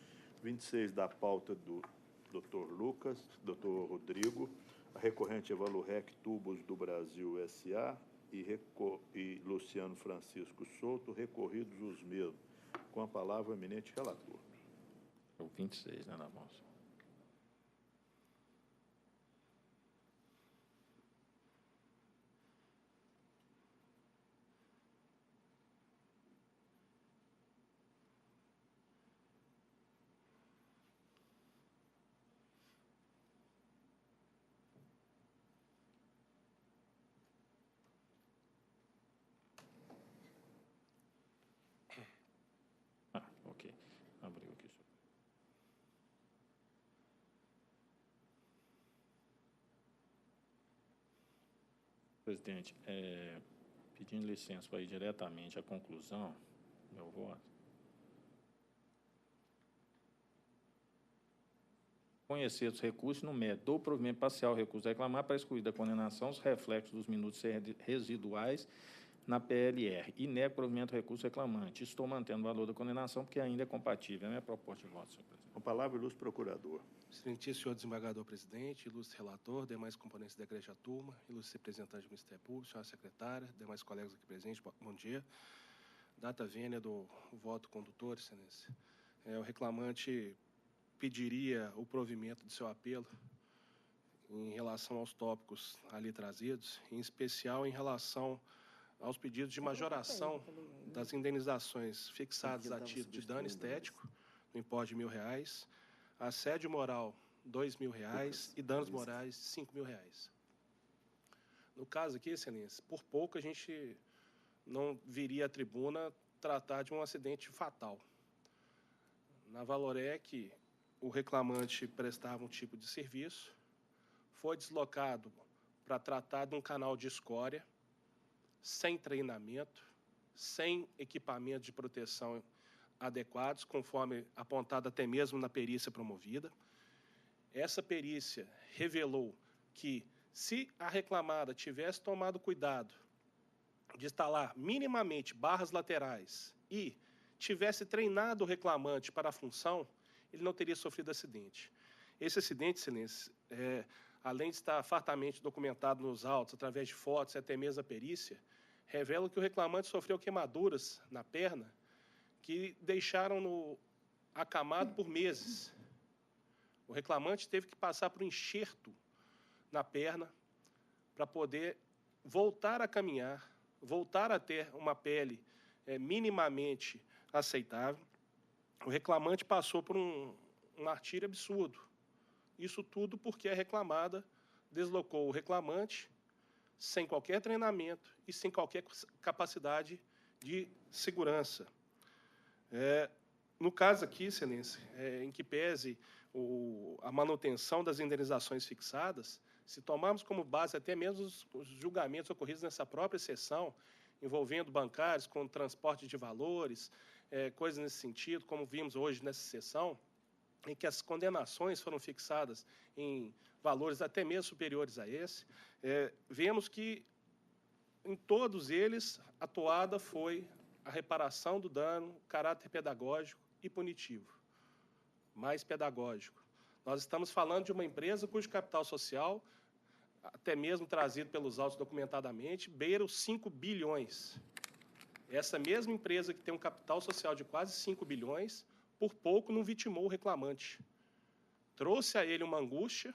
S3: 26
S1: da pauta do doutor Lucas, doutor Rodrigo, a recorrente Evalurec Tubos do Brasil S.A. e Luciano Francisco Souto, recorridos os mesmos. Com a palavra, o eminente relator.
S8: O 26, né, na moça? Presidente, pedindo licença para ir diretamente à conclusão, meu voto. Conhecer os recursos no mérito do provimento parcial ao recurso a reclamar para excluir da condenação os reflexos dos minutos residuais na PLR e nego o provimento do recurso reclamante. Estou mantendo o valor da condenação porque ainda é compatível. É a minha proposta de voto, senhor presidente.
S1: Com a palavra, ilustre procurador.
S13: Excelentíssimo senhor desembargador-presidente, ilustre relator, demais componentes da Igreja Turma, ilustre representante do Ministério Público, senhora secretária, demais colegas aqui presentes, bom dia. Data vênia do voto condutor, excelência. O reclamante pediria o provimento de seu apelo em relação aos tópicos ali trazidos, em especial em relação aos pedidos de majoração das indenizações fixadas a título de dano estético, no importe de R$1.000, assédio moral R$2.000 e danos morais R$5.000. No caso aqui, excelência, por pouco a gente não viria à tribuna tratar de um acidente fatal. Na Valorec, o reclamante prestava um tipo de serviço, foi deslocado para tratar de um canal de escória, sem treinamento, sem equipamento de proteção adequados, conforme apontado até mesmo na perícia promovida. Essa perícia revelou que, se a reclamada tivesse tomado cuidado de instalar minimamente barras laterais e tivesse treinado o reclamante para a função, ele não teria sofrido acidente. Esse acidente, excelência, além de estar fartamente documentado nos autos, através de fotos e até mesmo a perícia, revela que o reclamante sofreu queimaduras na perna que deixaram-no acamado por meses. O reclamante teve que passar por um enxerto na perna para poder voltar a caminhar, voltar a ter uma pele minimamente aceitável. O reclamante passou por um martírio absurdo. Isso tudo porque a reclamada deslocou o reclamante sem qualquer treinamento e sem qualquer capacidade de segurança. No caso aqui, excelência, em que pese a manutenção das indenizações fixadas, se tomarmos como base até mesmo os julgamentos ocorridos nessa própria sessão, envolvendo bancários com transporte de valores, coisas nesse sentido, como vimos hoje nessa sessão, em que as condenações foram fixadas em valores até mesmo superiores a esse, vemos que, em todos eles, a toada foi a reparação do dano, caráter pedagógico e punitivo. Mais pedagógico. Nós estamos falando de uma empresa cujo capital social, até mesmo trazido pelos autos documentadamente, beira os 5 bilhões. Essa mesma empresa que tem um capital social de quase 5 bilhões, por pouco não vitimou o reclamante. Trouxe a ele uma angústia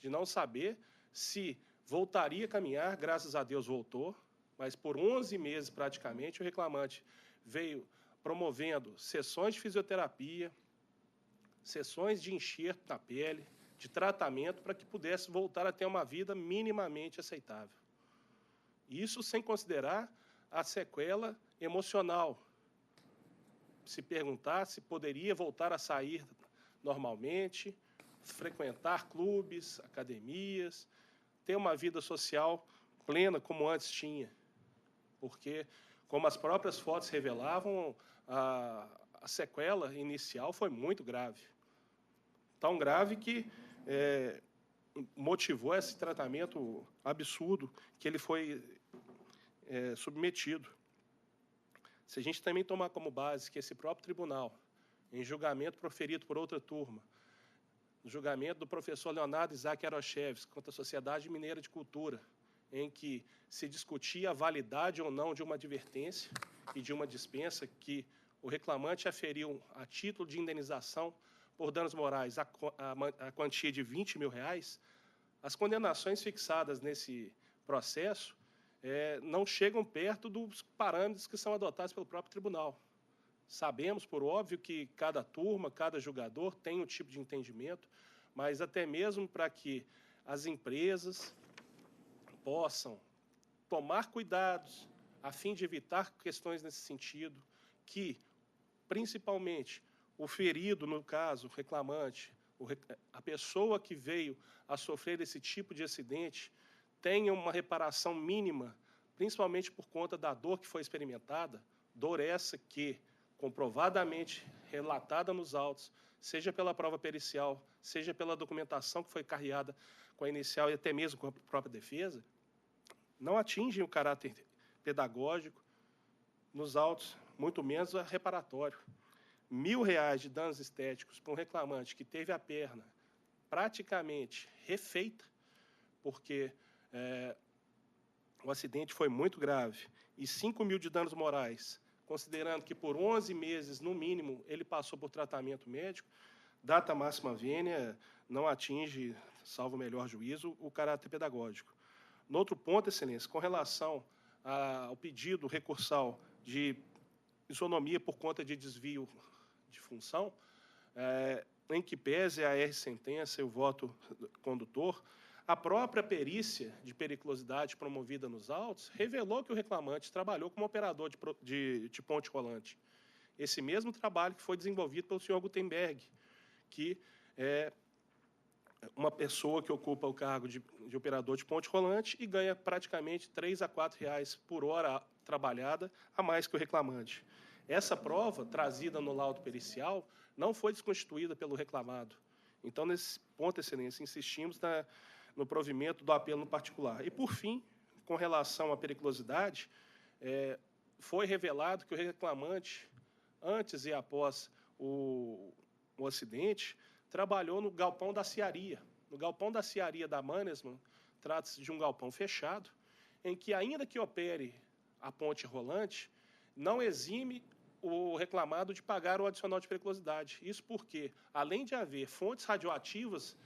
S13: de não saber se voltaria a caminhar, graças a Deus voltou, mas por 11 meses praticamente o reclamante veio promovendo sessões de fisioterapia, sessões de enxerto na pele, de tratamento para que pudesse voltar a ter uma vida minimamente aceitável. Isso sem considerar a sequela emocional. Se perguntar se poderia voltar a sair normalmente, frequentar clubes, academias, ter uma vida social plena como antes tinha. Porque, como as próprias fotos revelavam, a sequela inicial foi muito grave. Tão grave que motivou esse tratamento absurdo que ele foi submetido. Se a gente também tomar como base que esse próprio tribunal, em julgamento proferido por outra turma, no julgamento do professor Leonardo Isaac Arochevski contra a Sociedade Mineira de Cultura, em que se discutia a validade ou não de uma advertência e de uma dispensa que o reclamante aferiu a título de indenização por danos morais a quantia de R$20.000, as condenações fixadas nesse processo não chegam perto dos parâmetros que são adotados pelo próprio tribunal. Sabemos, por óbvio, que cada turma, cada julgador tem um tipo de entendimento, mas até mesmo para que as empresas possam tomar cuidados a fim de evitar questões nesse sentido, que, principalmente, o ferido, no caso, o reclamante, a pessoa que veio a sofrer esse tipo de acidente, tenha uma reparação mínima, principalmente por conta da dor que foi experimentada, dor essa que, comprovadamente relatada nos autos, seja pela prova pericial, seja pela documentação que foi carreada com a inicial e até mesmo com a própria defesa, não atingem o caráter pedagógico nos autos, muito menos a reparatório. R$ 1.000 de danos estéticos para um reclamante que teve a perna praticamente refeita, porque o acidente foi muito grave, e 5 mil de danos morais, considerando que por 11 meses, no mínimo, ele passou por tratamento médico, data máxima vênia não atinge, salvo o melhor juízo, o caráter pedagógico. No outro ponto, Excelência, com relação ao pedido recursal de isonomia por conta de desvio de função, em que pese a sentença e o voto condutor, a própria perícia de periculosidade promovida nos autos revelou que o reclamante trabalhou como operador de ponte rolante. Esse mesmo trabalho que foi desenvolvido pelo senhor Gutenberg, que é uma pessoa que ocupa o cargo de operador de ponte rolante e ganha praticamente R$ 3 a R$ 4 por hora trabalhada a mais que o reclamante. Essa prova, trazida no laudo pericial, não foi desconstituída pelo reclamado. Então, nesse ponto, Excelência, insistimos no provimento do apelo no particular. E, por fim, com relação à periculosidade, foi revelado que o reclamante, antes e após o acidente, trabalhou no galpão da Cearia. No galpão da Cearia da Mannesmann, trata-se de um galpão fechado, em que, ainda que opere a ponte rolante, não exime o reclamado de pagar o adicional de periculosidade. Isso porque, além de haver fontes radioativas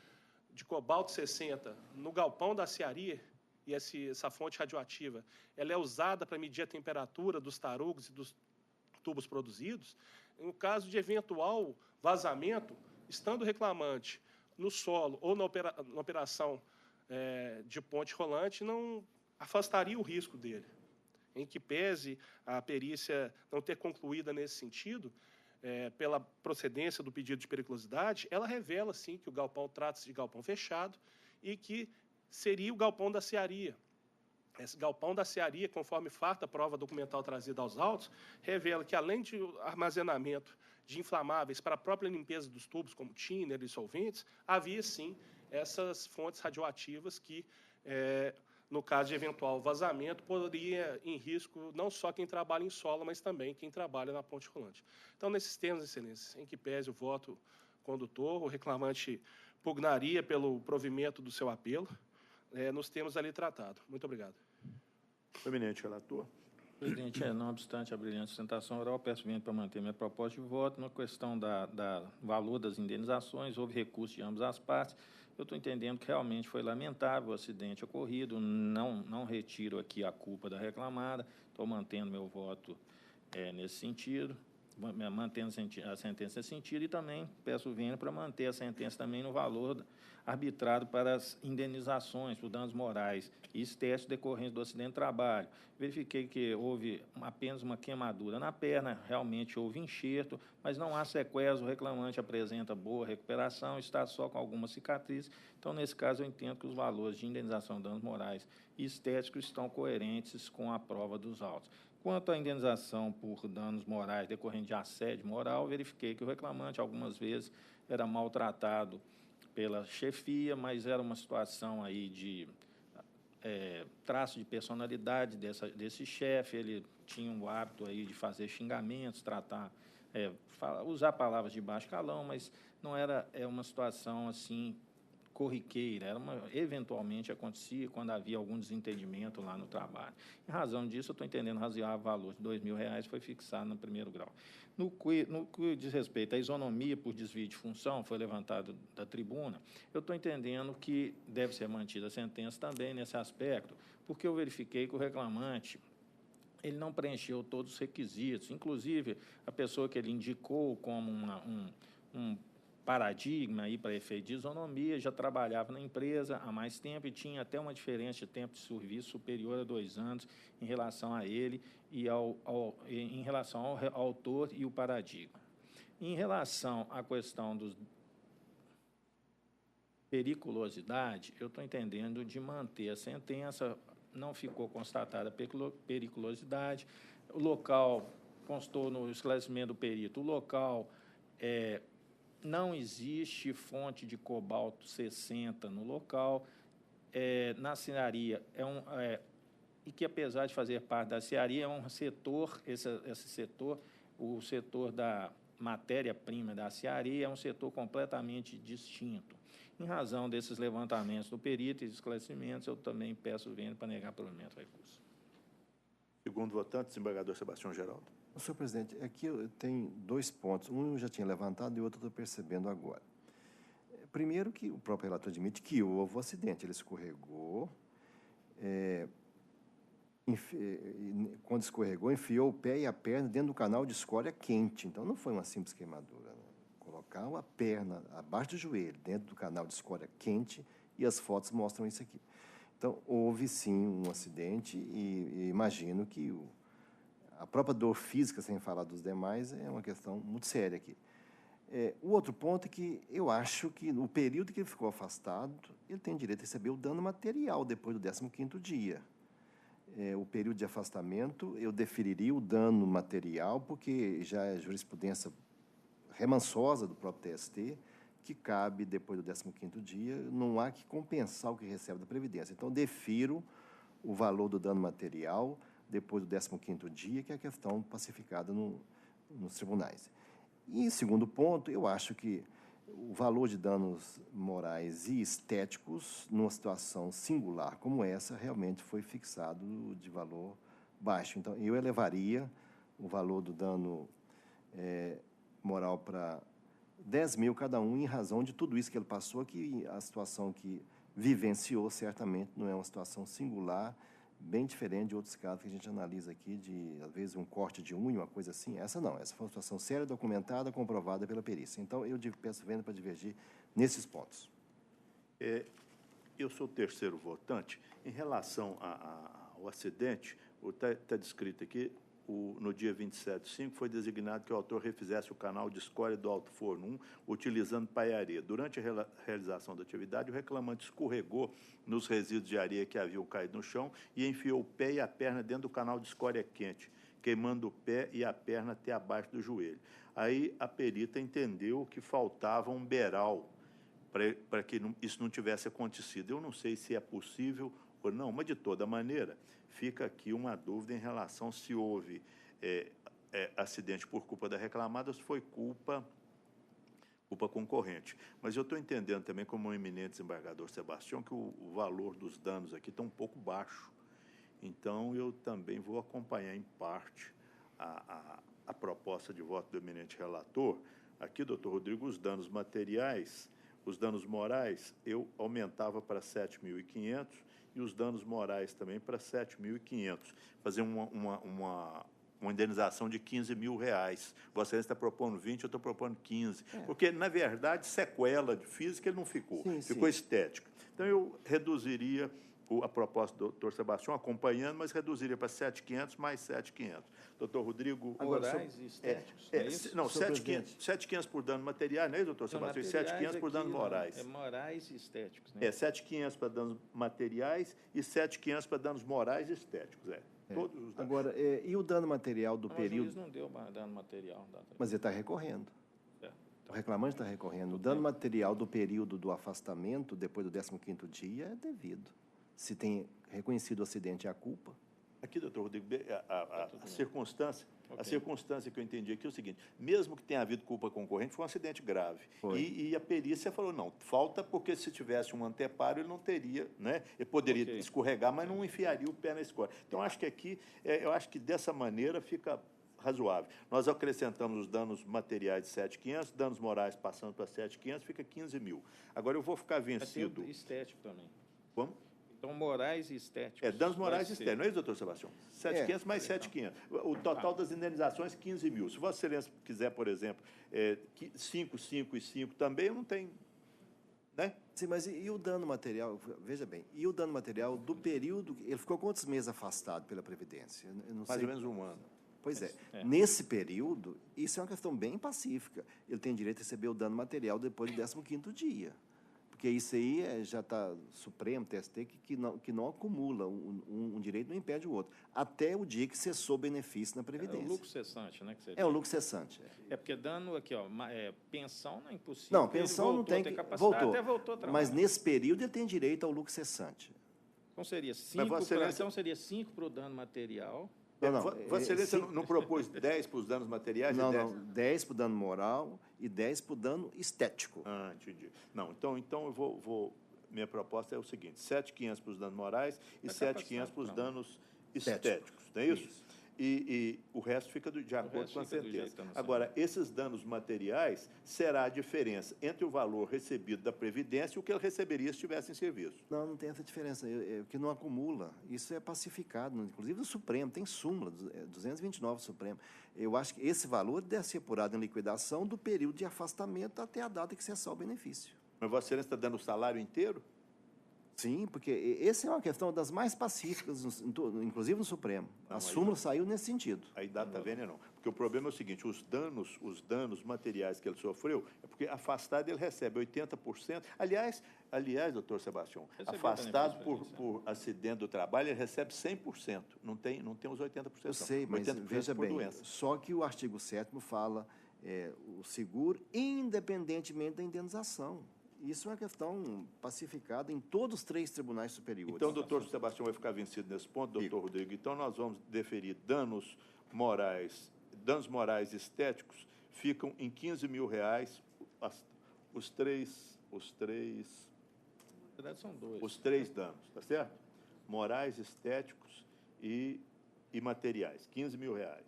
S13: de cobalto 60 no galpão da Cearia, e essa fonte radioativa ela é usada para medir a temperatura dos tarugos e dos tubos produzidos, no caso de eventual vazamento, estando o reclamante no solo ou na operação de ponte rolante, não afastaria o risco dele. Em que pese a perícia não ter concluída nesse sentido, pela procedência do pedido de periculosidade, ela revela, sim, que o galpão trata-se de galpão fechado e que seria o galpão da Cearia. Esse galpão da Cearia, conforme farta a prova documental trazida aos autos, revela que, além de armazenamento de inflamáveis para a própria limpeza dos tubos, como thinner e solventes, havia, sim, essas fontes radioativas que, no caso de eventual vazamento, poderia em risco não só quem trabalha em solo, mas também quem trabalha na ponte rolante. Então, nesses termos, Excelência, em que pese o voto condutor, o reclamante pugnaria pelo provimento do seu apelo, nos termos ali tratado. Muito obrigado.
S1: Eminente relator.
S8: Presidente, não obstante a brilhante sustentação oral, peço vênia para manter minha proposta de voto. Na questão da valor das indenizações, houve recurso de ambas as partes. Eu estou entendendo que realmente foi lamentável o acidente ocorrido, não retiro aqui a culpa da reclamada, estou mantendo meu voto nesse sentido, mantendo a sentença nesse sentido, e também peço vênia para manter a sentença também no valor arbitrado para as indenizações por danos morais e estéticos decorrentes do acidente de trabalho. Verifiquei que houve apenas uma queimadura na perna, realmente houve enxerto, mas não há sequelas, o reclamante apresenta boa recuperação, está só com algumas cicatrizes. Então, nesse caso, eu entendo que os valores de indenização de danos morais e estéticos estão coerentes com a prova dos autos. Quanto à indenização por danos morais decorrentes de assédio moral, verifiquei que o reclamante, algumas vezes, era maltratado pela chefia, mas era uma situação aí de traço de personalidade desse chefe. Ele tinha o hábito aí de fazer xingamentos, usar palavras de baixo calão, mas não era uma situação assim corriqueira, eventualmente acontecia quando havia algum desentendimento lá no trabalho. Em razão disso, eu estou entendendo razoável o valor de R$ 2.000 foi fixado no primeiro grau. No que diz respeito à isonomia por desvio de função, foi levantado da tribuna, eu estou entendendo que deve ser mantida a sentença também nesse aspecto, porque eu verifiquei que o reclamante ele não preencheu todos os requisitos, inclusive a pessoa que ele indicou como um paradigma aí para efeito de isonomia, já trabalhava na empresa há mais tempo e tinha até uma diferença de tempo de serviço superior a 2 anos em relação a ele e em relação ao autor e o paradigma. Em relação à questão dos... periculosidade, eu estou entendendo de manter a sentença, não ficou constatada periculosidade, o local, constou no esclarecimento do perito, o local não existe fonte de cobalto 60 no local, na cearia, e que, apesar de fazer parte da cearia, é um setor, esse setor, o setor da matéria-prima da cearia, é um setor completamente distinto. Em razão desses levantamentos do perito e esclarecimentos, eu também peço vênia para negar provimento do recurso.
S1: Segundo votante, desembargador Sebastião Geraldo.
S2: Senhor presidente, aqui tem 2 pontos. Um eu já tinha levantado e o outro eu estou percebendo agora. Primeiro, que o próprio relator admite que houve um acidente, ele escorregou, quando escorregou, enfiou o pé e a perna dentro do canal de escória quente. Então, não foi uma simples queimadura. Né? Colocar a perna abaixo do joelho, dentro do canal de escória quente, e as fotos mostram isso aqui. Então, houve, sim, um acidente e imagino que a própria dor física, sem falar dos demais, é uma questão muito séria aqui. O outro ponto é que eu acho que no período que ele ficou afastado, ele tem direito a receber o dano material depois do 15º dia. O período de afastamento, eu deferiria o dano material, porque já é jurisprudência remansosa do próprio TST, que cabe depois do 15º dia, não há que compensar o que recebe da Previdência. Então, defiro o valor do dano material depois do 15º dia, que é a questão pacificada nos tribunais. E, em segundo ponto, eu acho que o valor de danos morais e estéticos, numa situação singular como essa, realmente foi fixado de valor baixo. Então, eu elevaria o valor do dano moral para 10 mil cada um, em razão de tudo isso que ele passou, que a situação que vivenciou, certamente, não é uma situação singular, bem diferente de outros casos que a gente analisa aqui, de, às vezes, um corte de unha, uma coisa assim. Essa não, essa foi uma situação séria, documentada, comprovada pela perícia. Então, eu peço vênia para divergir nesses pontos.
S1: Eu sou o terceiro votante. Em relação ao acidente, está descrito aqui, no dia 27/5, foi designado que o autor refizesse o canal de escória do Alto Forno 1, utilizando pá e areia. Durante a realização da atividade, o reclamante escorregou nos resíduos de areia que haviam caído no chão e enfiou o pé e a perna dentro do canal de escória quente, queimando o pé e a perna até abaixo do joelho. Aí a perita entendeu que faltava um beiral para que isso não tivesse acontecido. Eu não sei se é possível ou não, mas, de toda maneira, fica aqui uma dúvida em relação se houve acidente por culpa da reclamada ou se foi culpa concorrente. Mas eu estou entendendo também, como o eminente desembargador Sebastião, que o valor dos danos aqui está um pouco baixo. Então, eu também vou acompanhar, em parte, a proposta de voto do eminente relator. Aqui, doutor Rodrigo, os danos materiais, os danos morais, eu aumentava para 7.500 e os danos morais também para 7.500. Fazer uma indenização de R$15 mil. Você está propondo 20, eu estou propondo 15. Porque, na verdade, sequela de física ele não ficou. Ficou estética. Então, eu reduziria a proposta do doutor Sebastião, acompanhando, mas reduziria para 7.500 mais 7.500. Doutor Rodrigo...
S8: Morais e estéticos, é isso?
S1: Não, 7.500 por dano materiais, não é isso, doutor Sebastião? E 7.500 por danos morais.
S8: Morais e estéticos, né?
S1: 7.500 para danos materiais e 7.500 para danos morais e estéticos, Todos os danos.
S2: Agora, e o dano material do período...
S8: Mas o juiz não deu dano material.
S2: Mas ele está recorrendo. O reclamante está recorrendo. O dano material do período do afastamento, depois do 15º dia, é devido. Se tem reconhecido o acidente e a culpa.
S1: Aqui, doutor Rodrigo, a circunstância que eu entendi aqui é o seguinte: mesmo que tenha havido culpa concorrente, foi um acidente grave. E a perícia falou, não, falta porque se tivesse um anteparo, ele não teria, né? Ele poderia escorregar, mas não enfiaria o pé na escória. Então, acho que aqui, eu acho que dessa maneira fica razoável. Nós acrescentamos os danos materiais de 7.500, danos morais passando para 7.500, fica 15 mil. Agora, eu vou ficar vencido...
S8: Tem estético também.
S1: Como?
S8: Então, morais e estéticos.
S1: Danos morais e estéticos, não é isso, doutor Sebastião? 7.500 mais 7.500. O total das indenizações, 15 mil. Se Vossa Excelência quiser, por exemplo, 5, 5 e 5 também, eu não tenho... Né?
S2: Sim, mas e o dano material? Veja bem, e o dano material do período... Ele ficou quantos meses afastado pela Previdência? Eu não sei.
S1: Mais ou menos um ano.
S2: Pois é. Nesse período, isso é uma questão bem pacífica. Ele tem direito a receber o dano material depois do 15º dia. Porque isso aí já está Supremo, TST, que não acumula. Um direito não impede o outro. Até o dia que cessou o benefício na Previdência.
S8: É o lucro cessante, né? Que
S2: é o lucro cessante.
S8: É porque dando aqui, ó, pensão não é impossível.
S2: Não, pensão não tem que... Voltou.
S8: Até voltou a trabalhar.
S2: Mas nesse período ele tem direito ao lucro cessante.
S8: Então seria 5 para o dano material.
S2: Não,
S1: Vossa Excelência não propôs 10 para os danos materiais?
S2: Não, 10 para o dano moral e 10 para o dano estético.
S1: Ah, entendi. Não, então eu vou minha proposta é o seguinte, 7.500 para os danos morais e 7.500 para os danos estéticos, não é isso? E o resto fica de acordo com a sentença. Agora, esses danos materiais, será a diferença entre o valor recebido da Previdência e o que ele receberia se estivesse em serviço.
S2: Não tem essa diferença, que não acumula. Isso é pacificado, inclusive no Supremo, tem súmula, 229 do Supremo. Eu acho que esse valor deve ser apurado em liquidação do período de afastamento até a data que cessar o benefício.
S1: Mas Vossa Excelência está dando o salário inteiro?
S2: Sim, porque essa é uma questão das mais pacíficas, inclusive no Supremo. A súmula saiu nesse sentido.
S1: Aí data vênia não. Porque o problema é o seguinte, os danos materiais que ele sofreu, é porque afastado ele recebe 80%. Aliás, doutor Sebastião, afastado por acidente do trabalho, ele recebe 100%. Não tem os 80%.
S2: Eu sei, mas veja bem, doença. Só que o artigo 7º fala o seguro independentemente da indenização. Isso é uma questão pacificada em todos os 3 tribunais superiores.
S1: Então, o doutor Sebastião vai ficar vencido nesse ponto, doutor Rodrigo. Então, nós vamos deferir danos morais estéticos, ficam em R$15.000 os três...
S8: Na verdade, são 2.
S1: Os 3 danos, tá certo? Morais, estéticos e materiais, R$15.000.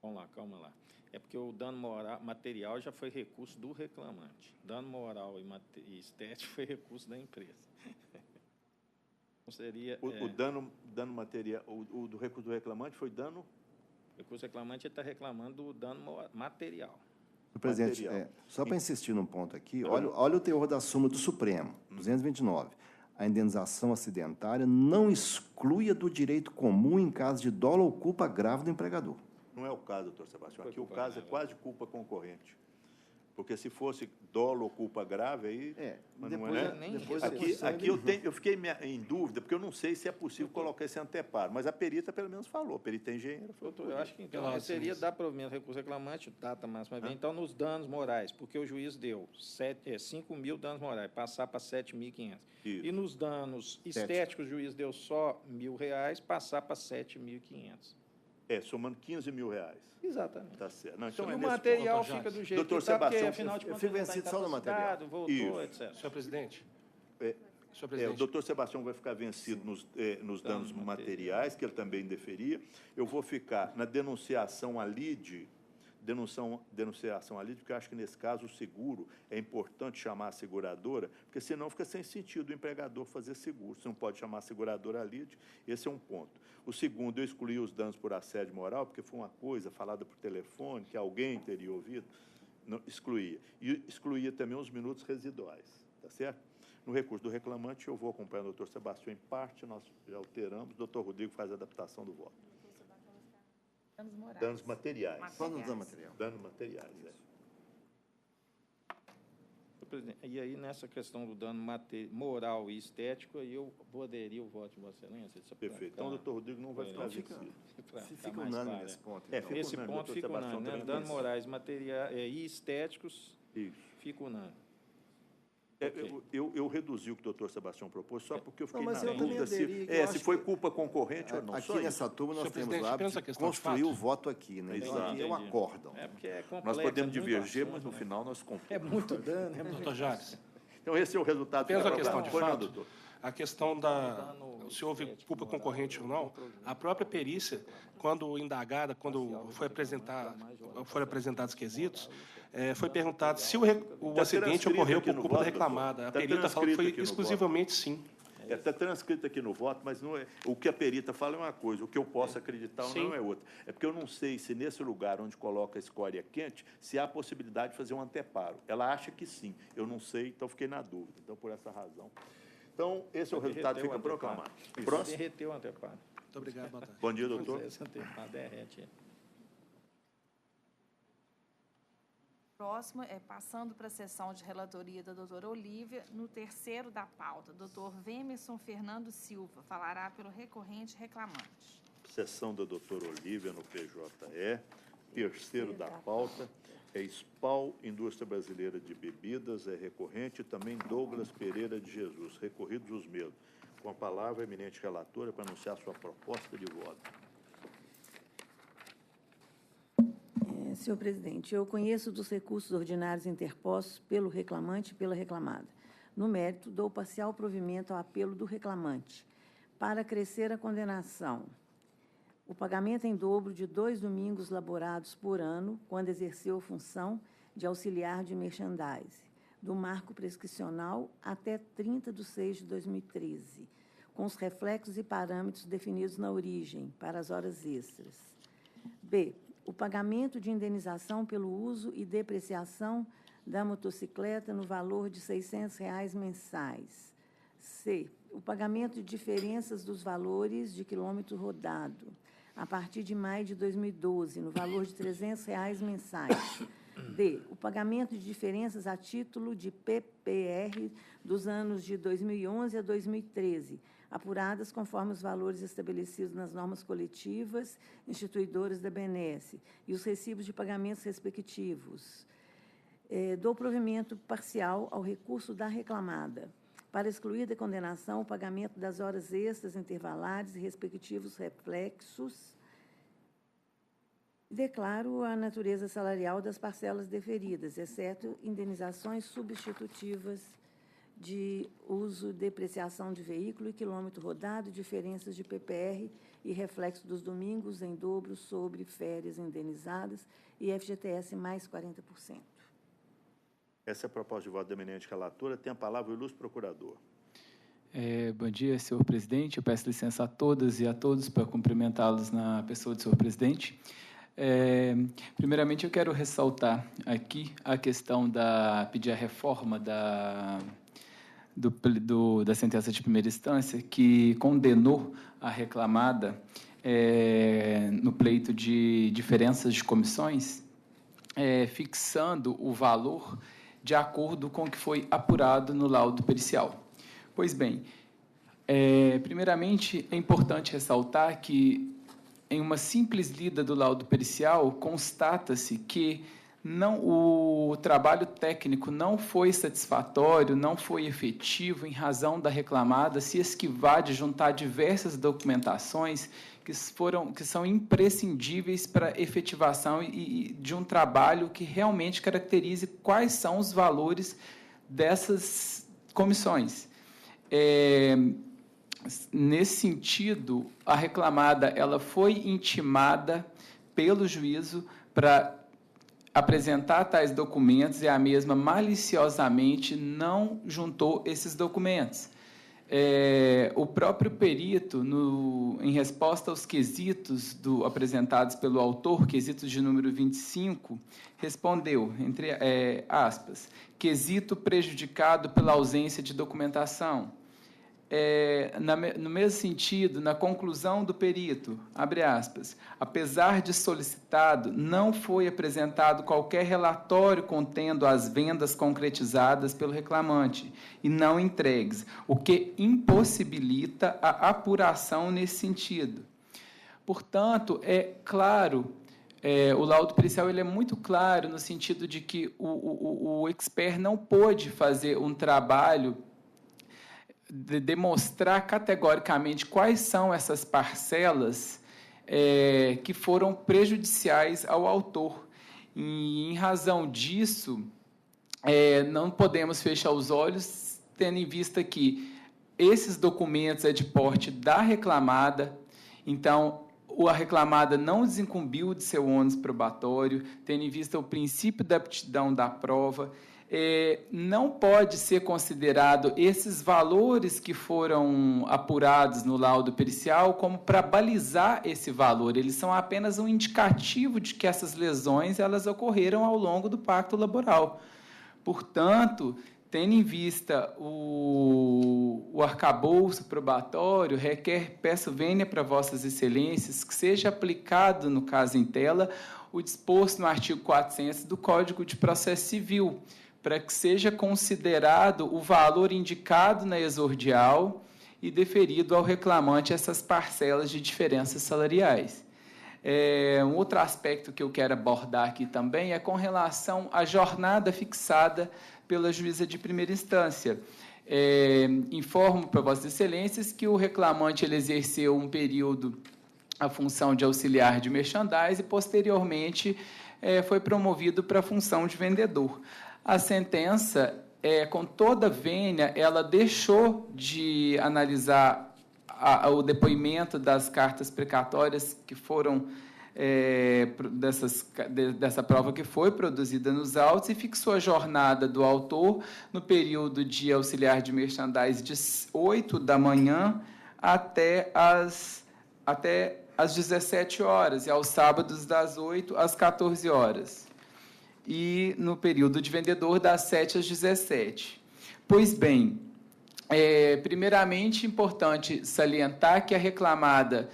S8: Vamos lá, calma lá. É porque o dano material já foi recurso do reclamante. Dano moral e estético foi recurso da empresa. Então seria...
S1: O dano material, o do recurso do reclamante foi dano?
S8: O recurso reclamante está reclamando do dano material.
S2: Presidente, só para insistir num ponto aqui, olha o teor da súmula do Supremo, 229. A indenização acidentária não exclui a do direito comum em caso de dolo ou culpa grave do empregador.
S1: Não é o caso, doutor Sebastião. Aqui o caso é quase culpa concorrente. Porque se fosse dolo ou culpa grave, aí... mas
S8: depois,
S1: não é, aqui eu fiquei em dúvida, porque eu não sei se é possível colocar esse anteparo. Mas a perita, pelo menos, falou. A perita engenheira falou.
S8: Eu acho que, então, seria dar provimento ao recurso reclamante, data máxima, então, nos danos morais, porque o juiz deu 5.000 danos morais, passar para 7.500. E nos danos estéticos, o juiz deu só R$1.000, passar para 7.500.
S1: Somando R$15.000.
S8: Exatamente.
S1: Tá certo. Não, então
S8: o material fica do jeito
S1: doutor
S8: que está, porque,
S1: Sebastião,
S8: afinal de
S2: eu
S8: contas,
S2: fico vencido só no material.
S8: Voltou, etc.
S13: Senhor presidente.
S1: O doutor Sebastião vai ficar vencido nos danos materiais, que ele também deferia. Eu vou ficar na denunciação à lide, porque eu acho que, nesse caso, o seguro é importante chamar a seguradora, porque senão fica sem sentido o empregador fazer seguro. Você não pode chamar a seguradora à lide, esse é um ponto. O segundo, eu excluí os danos por assédio moral, porque foi uma coisa falada por telefone, que alguém teria ouvido, não, excluía. E excluía também os minutos residuais, tá certo? No recurso do reclamante, eu vou acompanhar o doutor Sebastião em parte, nós já alteramos, o doutor Rodrigo faz a adaptação do voto.
S3: Danos morais.
S1: Danos materiais.
S2: Só no dano material.
S1: Danos materiais,
S8: Presidente, e aí, nessa questão do dano moral e estético, aí eu vou aderir o voto de Vossa Excelência.
S1: Perfeito. Então, o doutor Rodrigo não vai ficar vencido.
S2: Fica unânime nesse ponto.
S8: Nesse ponto fica unânime, né? Danos morais e estéticos, fica unânime.
S1: Eu reduzi o que o doutor Sebastião propôs só porque eu fiquei
S2: na
S1: dúvida se foi culpa concorrente ou não.
S2: Aqui nessa turma nós temos o hábito de construir o voto aqui, né? Então aqui é um acórdão.
S8: Porque é complexo,
S1: nós podemos divergir, mas no final nós concordamos.
S8: É muito dano.
S13: Doutor Jales.
S1: Então esse é o resultado.
S13: Apenas a questão de fato, a questão se houve culpa concorrente ou não, a própria perícia, quando indagada, quando foram apresentados quesitos, foi perguntado se o acidente ocorreu por culpa da reclamada. A perita falou que foi exclusivamente sim.
S1: Está transcrito aqui no voto, mas não é, o que a perita fala é uma coisa, o que eu posso acreditar ou não é outra. É porque eu não sei se nesse lugar onde coloca a escória quente, se há possibilidade de fazer um anteparo. Ela acha que sim, eu não sei, então fiquei na dúvida. Então, por essa razão. Então, esse é o resultado que fica proclamado.
S8: Próximo. Derreteu o anteparo.
S13: Muito obrigado, boa tarde.
S1: Bom dia, doutor.
S8: Esse anteparo derrete.
S3: Próximo, passando para a sessão de relatoria da doutora Olívia, no terceiro da pauta, doutor Vemerson Fernando Silva, falará pelo recorrente reclamante.
S1: Sessão da doutora Olívia no PJE. Terceiro da pauta é SPAL, Indústria Brasileira de Bebidas, é recorrente, também Douglas Pereira de Jesus, recorridos os mesmos. Com a palavra, a eminente relatora para anunciar sua proposta de voto.
S5: Senhor presidente, eu conheço dos recursos ordinários interpostos pelo reclamante e pela reclamada. No mérito, dou parcial provimento ao apelo do reclamante. Para acrescer a condenação, o pagamento em dobro de 2 domingos laborados por ano, quando exerceu função de auxiliar de merchandise, do marco prescricional até 30/6/2013, com os reflexos e parâmetros definidos na origem, para as horas extras. B. O pagamento de indenização pelo uso e depreciação da motocicleta no valor de R$ 600 mensais. C. O pagamento de diferenças dos valores de quilômetro rodado, a partir de maio de 2012, no valor de R$ 300 mensais. D. O pagamento de diferenças a título de PPR dos anos de 2011 a 2013, apuradas conforme os valores estabelecidos nas normas coletivas instituidoras da BNS e os recibos de pagamentos respectivos. Dou provimento parcial ao recurso da reclamada, para excluir da condenação o pagamento das horas extras intervalares e respectivos reflexos. Declaro a natureza salarial das parcelas deferidas, exceto indenizações substitutivas de uso, depreciação de veículo e quilômetro rodado, diferenças de PPR e reflexo dos domingos em dobro sobre férias indenizadas e FGTS mais 40%.
S1: Essa é a proposta de voto da eminente relatora. Tem a palavra o ilustre procurador.
S14: Bom dia, senhor presidente. Eu peço licença a todas e a todos para cumprimentá-los na pessoa do senhor presidente. Primeiramente, eu quero ressaltar aqui a questão pedir a reforma da sentença de primeira instância, que condenou a reclamada no pleito de diferenças de comissões, fixando o valor de acordo com o que foi apurado no laudo pericial. Pois bem, primeiramente, é importante ressaltar que, em uma simples lida do laudo pericial, constata-se que o trabalho técnico não foi satisfatório, não foi efetivo, em razão da reclamada se esquivar de juntar diversas documentações que são imprescindíveis para a efetivação de um trabalho que realmente caracterize quais são os valores dessas comissões. Nesse sentido, a reclamada ela foi intimada pelo juízo para apresentar tais documentos e a mesma maliciosamente não juntou esses documentos. O próprio perito, em resposta aos quesitos apresentados pelo autor, quesitos de número 25, respondeu, entre aspas, quesito prejudicado pela ausência de documentação. No mesmo sentido, na conclusão do perito, abre aspas, apesar de solicitado, não foi apresentado qualquer relatório contendo as vendas concretizadas pelo reclamante e não entregues, o que impossibilita a apuração nesse sentido. Portanto, é claro, o laudo pericial ele é muito claro no sentido de que o expert não pôde fazer um trabalho de demonstrar categoricamente quais são essas parcelas que foram prejudiciais ao autor. E, em razão disso, não podemos fechar os olhos, tendo em vista que esses documentos é de porte da reclamada, então a reclamada não desincumbiu de seu ônus probatório, tendo em vista o princípio da aptidão da prova. Não pode ser considerado esses valores que foram apurados no laudo pericial como para balizar esse valor. Eles são apenas um indicativo de que essas lesões elas ocorreram ao longo do pacto laboral. Portanto, tendo em vista o arcabouço probatório, peço vênia para vossas excelências que seja aplicado, no caso em tela, o disposto no artigo 400 do Código de Processo Civil, para que seja considerado o valor indicado na exordial e deferido ao reclamante essas parcelas de diferenças salariais. Um outro aspecto que eu quero abordar aqui também é com relação à jornada fixada pela juíza de primeira instância. Informo para Vossas Excelências que o reclamante ele exerceu um período a função de auxiliar de merchandise e, posteriormente, foi promovido para a função de vendedor. A sentença, com toda vênia, ela deixou de analisar o depoimento das cartas precatórias que foram dessa prova que foi produzida nos autos e fixou a jornada do autor no período de auxiliar de merchandise de 8 da manhã até as 17 horas e aos sábados das 8 às 14 horas. E no período de vendedor das 7 às 17. Pois bem, primeiramente, importante salientar que a reclamada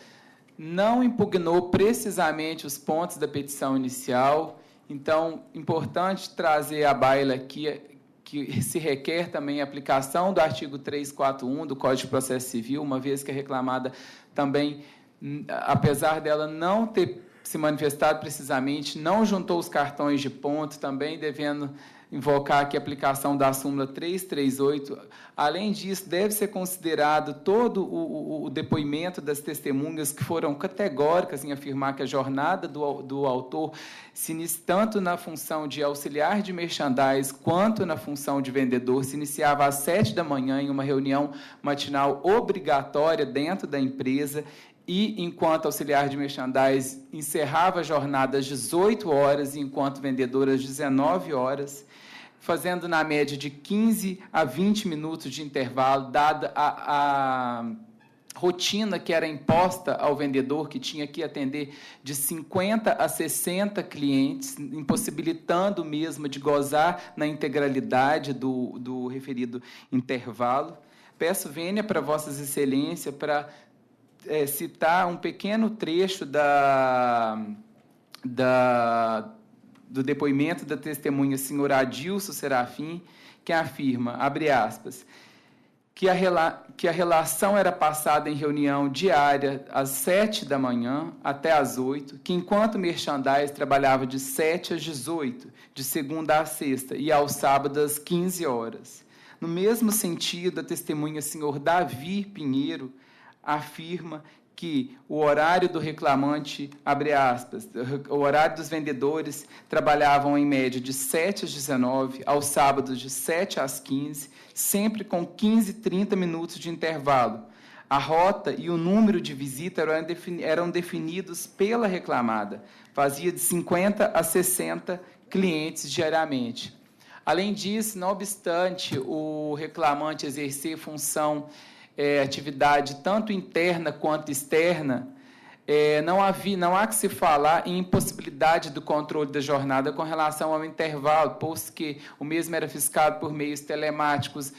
S14: não impugnou precisamente os pontos da petição inicial, então, importante trazer à baila aqui que se requer também a aplicação do artigo 341 do Código de Processo Civil, uma vez que a reclamada também, apesar dela não ter se manifestado precisamente, não juntou os cartões de ponto, também devendo invocar aqui a aplicação da súmula 338. Além disso, deve ser considerado todo o depoimento das testemunhas que foram categóricas em afirmar que a jornada do autor se inicia tanto na função de auxiliar de merchandise quanto na função de vendedor, se iniciava às 7 da manhã em uma reunião matinal obrigatória dentro da empresa e, enquanto auxiliar de merchandise, encerrava a jornada às 18 horas e, enquanto vendedor, às 19 horas, fazendo na média de 15 a 20 minutos de intervalo, dada a rotina que era imposta ao vendedor, que tinha que atender de 50 a 60 clientes, impossibilitando mesmo de gozar na integralidade do referido intervalo. Peço vênia para Vossas Excelências para citar um pequeno trecho do depoimento da testemunha senhora Adilson Serafim, que afirma, abre aspas, que a relação era passada em reunião diária às 7 da manhã até às 8, que enquanto merchandise trabalhava de 7 às 18, de segunda a sexta, e aos sábados às 15 horas. No mesmo sentido, a testemunha senhor Davi Pinheiro afirma que o horário do reclamante, abre aspas, o horário dos vendedores trabalhavam em média de 7 às 19, aos sábados de 7 às 15, sempre com 15, 30 minutos de intervalo. A rota e o número de visita eram definidos pela reclamada. Fazia de 50 a 60 clientes diariamente. Além disso, não obstante o reclamante exercer função atividade tanto interna quanto externa, não há que se falar em impossibilidade do controle da jornada com relação ao intervalo, posto que o mesmo era fiscado por meios telemáticos,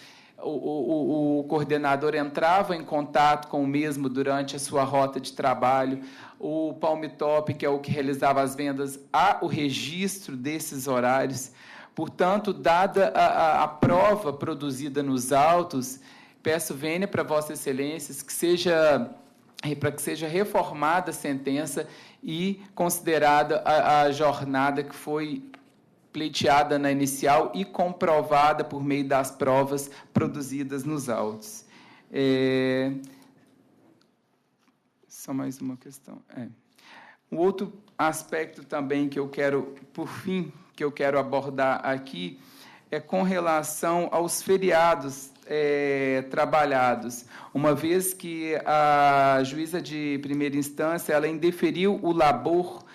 S14: o coordenador entrava em contato com o mesmo durante a sua rota de trabalho, o Palmitop, que é o que realizava as vendas, há o registro desses horários. Portanto, dada a prova produzida nos autos, peço vênia para Vossas Excelências para que seja reformada a sentença e considerada a jornada que foi pleiteada na inicial e comprovada por meio das provas produzidas nos autos. Só mais uma questão. Um outro aspecto também que eu quero, por fim, que eu quero abordar aqui é com relação aos feriados trabalhados, uma vez que a juíza de primeira instância ela indeferiu o labor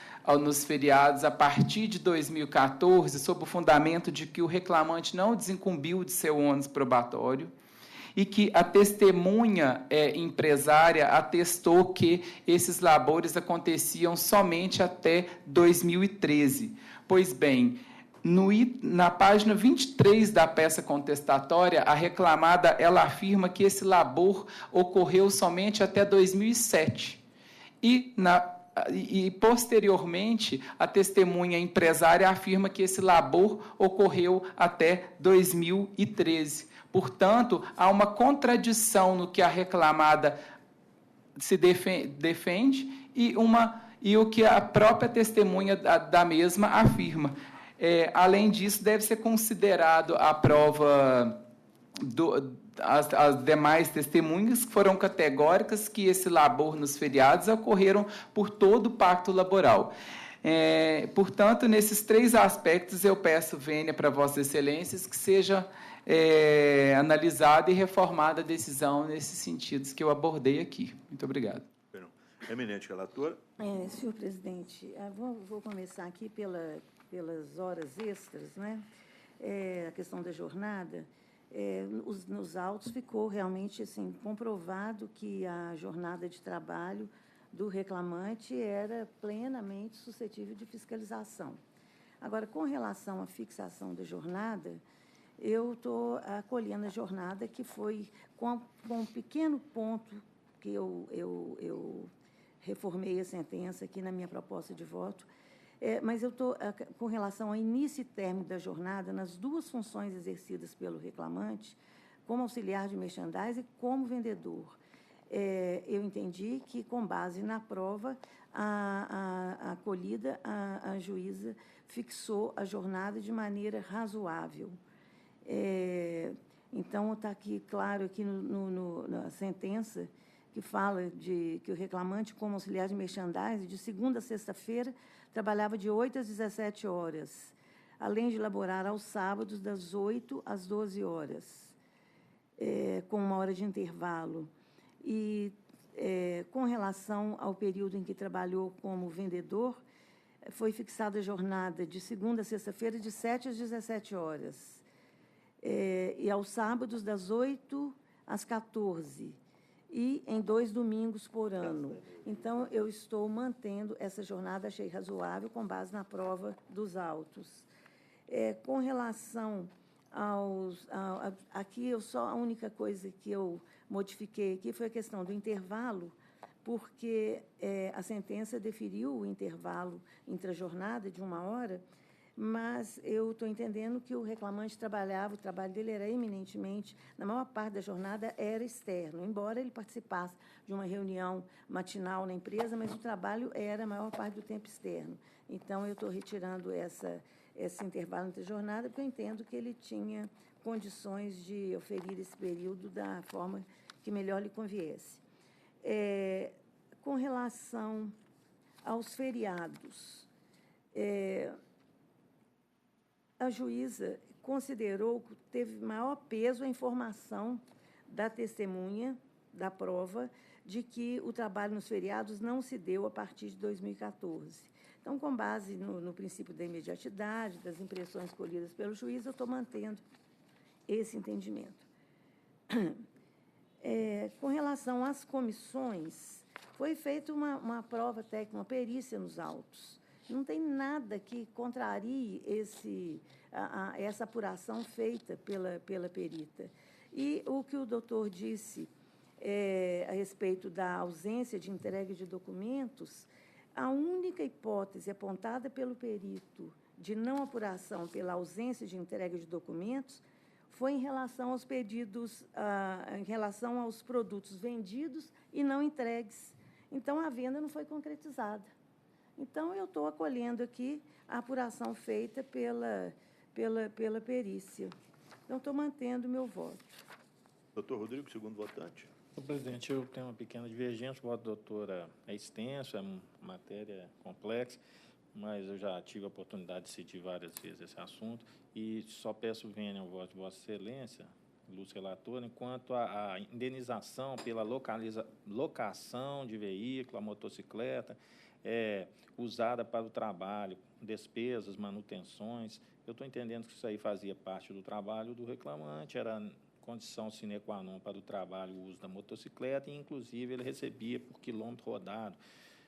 S14: nos feriados a partir de 2014, sob o fundamento de que o reclamante não desincumbiu de seu ônus probatório e que a testemunha empresária atestou que esses labores aconteciam somente até 2013. Pois bem, na página 23 da peça contestatória, a reclamada ela afirma que esse labor ocorreu somente até 2007. E E, posteriormente, a testemunha empresária afirma que esse labor ocorreu até 2013. Portanto, há uma contradição no que a reclamada se defende e o que a própria testemunha da mesma afirma. Além disso, deve ser considerado a prova as demais testemunhas que foram categóricas que esse labor nos feriados ocorreram por todo o pacto laboral. Portanto, nesses 3 aspectos, eu peço, vênia, para Vossas Excelências, que seja analisada e reformada a decisão nesses sentidos que eu abordei aqui. Muito obrigado.
S1: Eminente relator.
S5: Senhor presidente, vou começar aqui pelas horas extras, né? A questão da jornada. Nos autos ficou realmente assim, comprovado que a jornada de trabalho do reclamante era plenamente suscetível de fiscalização. Agora, com relação à fixação da jornada, eu estou acolhendo a jornada que foi com um pequeno ponto que eu reformei a sentença aqui na minha proposta de voto, mas eu estou, com relação ao início e término da jornada, nas 2 funções exercidas pelo reclamante, como auxiliar de merchandising e como vendedor. Eu entendi que, com base na prova, a acolhida, a juíza fixou a jornada de maneira razoável. Então, está aqui, claro, aqui na sentença, que fala que o reclamante, como auxiliar de merchandising, de segunda a sexta-feira, trabalhava de 8 às 17 horas, além de laborar aos sábados, das 8 às 12 horas, com 1 hora de intervalo. E, com relação ao período em que trabalhou como vendedor, foi fixada a jornada de segunda a sexta-feira, de 7 às 17 horas, e aos sábados, das 8 às 14 e em 2 domingos por ano. Então, eu estou mantendo essa jornada, achei razoável, com base na prova dos autos. Com relação aqui, a única coisa que eu modifiquei aqui foi a questão do intervalo, porque a sentença deferiu o intervalo intra-jornada de 1 hora, mas eu estou entendendo que o reclamante o trabalho dele era eminentemente, na maior parte da jornada, era externo, embora ele participasse de uma reunião matinal na empresa, mas o trabalho era a maior parte do tempo externo. Então, eu estou retirando esse intervalo entre jornada, porque eu entendo que ele tinha condições de oferir esse período da forma que melhor lhe conviesse. Com relação aos feriados, a juíza considerou que teve maior peso a informação da testemunha, da prova, de que o trabalho nos feriados não se deu a partir de 2014. Então, com base no princípio da imediatidade, das impressões colhidas pelo juiz, eu estou mantendo esse entendimento. Com relação às comissões, foi feita uma prova técnica, uma perícia nos autos. Não tem nada que contrarie essa apuração feita pela perita. E o que o doutor disse a respeito da ausência de entrega de documentos, a única hipótese apontada pelo perito de não apuração pela ausência de entrega de documentos foi em relação aos pedidos, em relação aos produtos vendidos e não entregues. Então, a venda não foi concretizada. Então, eu estou acolhendo aqui a apuração feita pela perícia. Então, estou mantendo o meu voto.
S1: Doutor Rodrigo, segundo votante.
S8: Senhor presidente, eu tenho uma pequena divergência. O voto da doutora é extenso, é matéria complexa, mas eu já tive a oportunidade de decidir várias vezes esse assunto e só peço vênia ao voto de Vossa Excelência, ilustre relator, enquanto a indenização pela locação de veículo, a motocicleta, usada para o trabalho, despesas, manutenções. Eu estou entendendo que isso aí fazia parte do trabalho do reclamante, era condição sine qua non para o trabalho o uso da motocicleta, e, inclusive, ele recebia por quilômetro rodado,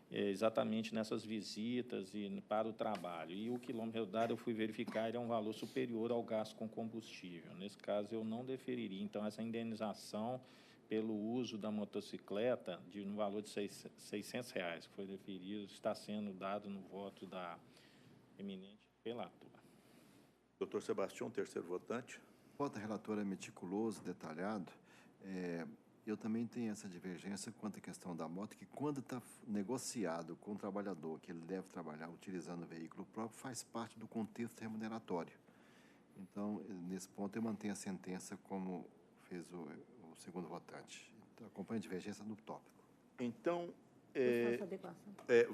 S8: exatamente nessas visitas e para o trabalho. E o quilômetro rodado, eu fui verificar, ele é um valor superior ao gasto com combustível. Nesse caso, eu não deferiria. Então, essa indenização pelo uso da motocicleta no valor de R$600, que foi deferido, está sendo dado no voto da eminente relatora.
S1: Doutor Sebastião, terceiro votante.
S2: O voto da relatora é meticuloso, detalhado. Eu também tenho essa divergência quanto à questão da moto, que quando está negociado com o trabalhador que ele deve trabalhar utilizando o veículo próprio, faz parte do contexto remuneratório. Então, nesse ponto, eu mantenho a sentença como fez o segundo votante. Então, acompanho a divergência no tópico.
S1: Então,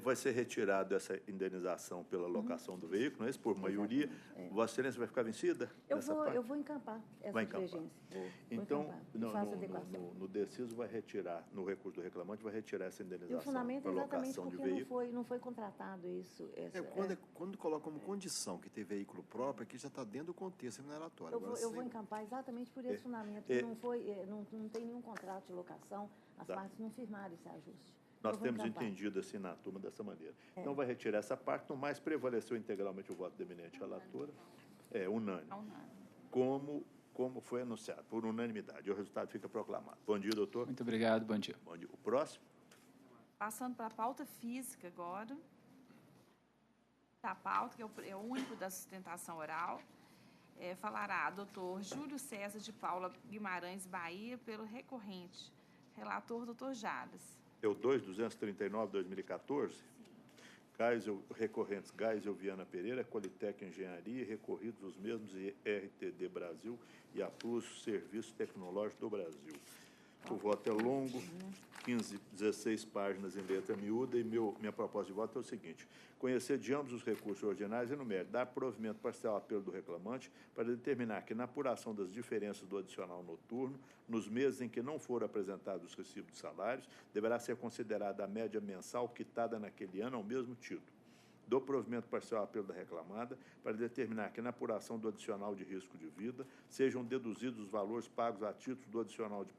S1: vai ser retirada essa indenização pela locação do veículo, não é isso? Por maioria. Vossa Excelência vai ficar vencida?
S5: Eu vou encampar essa divergência.
S1: Então, no deciso vai retirar, no recurso do reclamante, vai retirar essa indenização.
S5: E o fundamento é exatamente porque não foi contratado isso.
S2: Quando coloca como condição que ter veículo próprio, aqui já está dentro do contexto remuneratório.
S5: Eu vou encampar exatamente por esse fundamento. Não tem nenhum contrato de locação, as partes não firmaram esse ajuste.
S1: Nós temos entendido assim na turma dessa maneira. Então, vai retirar essa parte, no mais prevaleceu integralmente o voto da eminente relatora. Unânime. Como foi anunciado, por unanimidade. O resultado fica proclamado. Bom dia, doutor.
S14: Muito obrigado, bom dia.
S1: Bom dia. O próximo?
S3: Passando para a pauta física agora. Da pauta, que é o único da sustentação oral. Falará doutor Júlio César de Paula Guimarães Bahia, pelo recorrente. Relator, doutor Jales.
S1: É o 2.239/2014, recorrentes Geisel Viana Pereira, Qualitec Engenharia, recorridos os mesmos e RTD Brasil e a Plus Serviço Tecnológico do Brasil. O voto é longo, 16 páginas em letra miúda, e minha proposta de voto é o seguinte: conhecer de ambos os recursos ordinários e no mérito, dar provimento parcial ao apelo do reclamante para determinar que na apuração das diferenças do adicional noturno, nos meses em que não foram apresentados os recibos de salários, deverá ser considerada a média mensal quitada naquele ano ao mesmo título. Do provimento parcial ao apelo da reclamada para determinar que na apuração do adicional de risco de vida sejam deduzidos os valores pagos a título do adicional de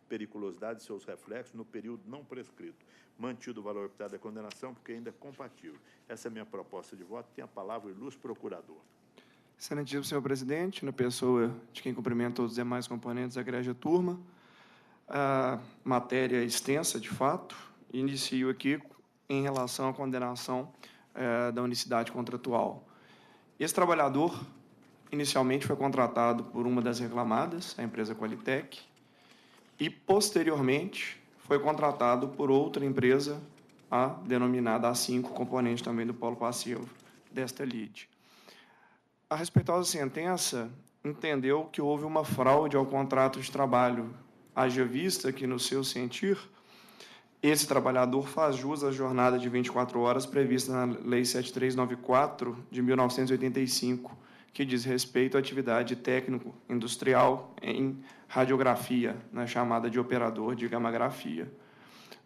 S1: periculosidade e seus reflexos no período não prescrito, mantido o valor optado da condenação, porque ainda é compatível. Essa é a minha proposta de voto. Tem a palavra o ilustre procurador.
S4: Excelentíssimo senhor presidente, na pessoa de quem cumprimenta todos os demais componentes da egrégia turma, a matéria é extensa, de fato. Inicio aqui em relação à condenação da unicidade contratual. Esse trabalhador, inicialmente, foi contratado por uma das reclamadas, a empresa Qualitec, e, posteriormente, foi contratado por outra empresa, a denominada A5, componente também do polo passivo desta lide. A respeitosa sentença entendeu que houve uma fraude ao contrato de trabalho, haja vista que, no seu sentir, esse trabalhador faz jus à jornada de 24 horas prevista na Lei 7394 de 1985, que diz respeito à atividade técnico-industrial em radiografia, na chamada de operador de gammagrafia.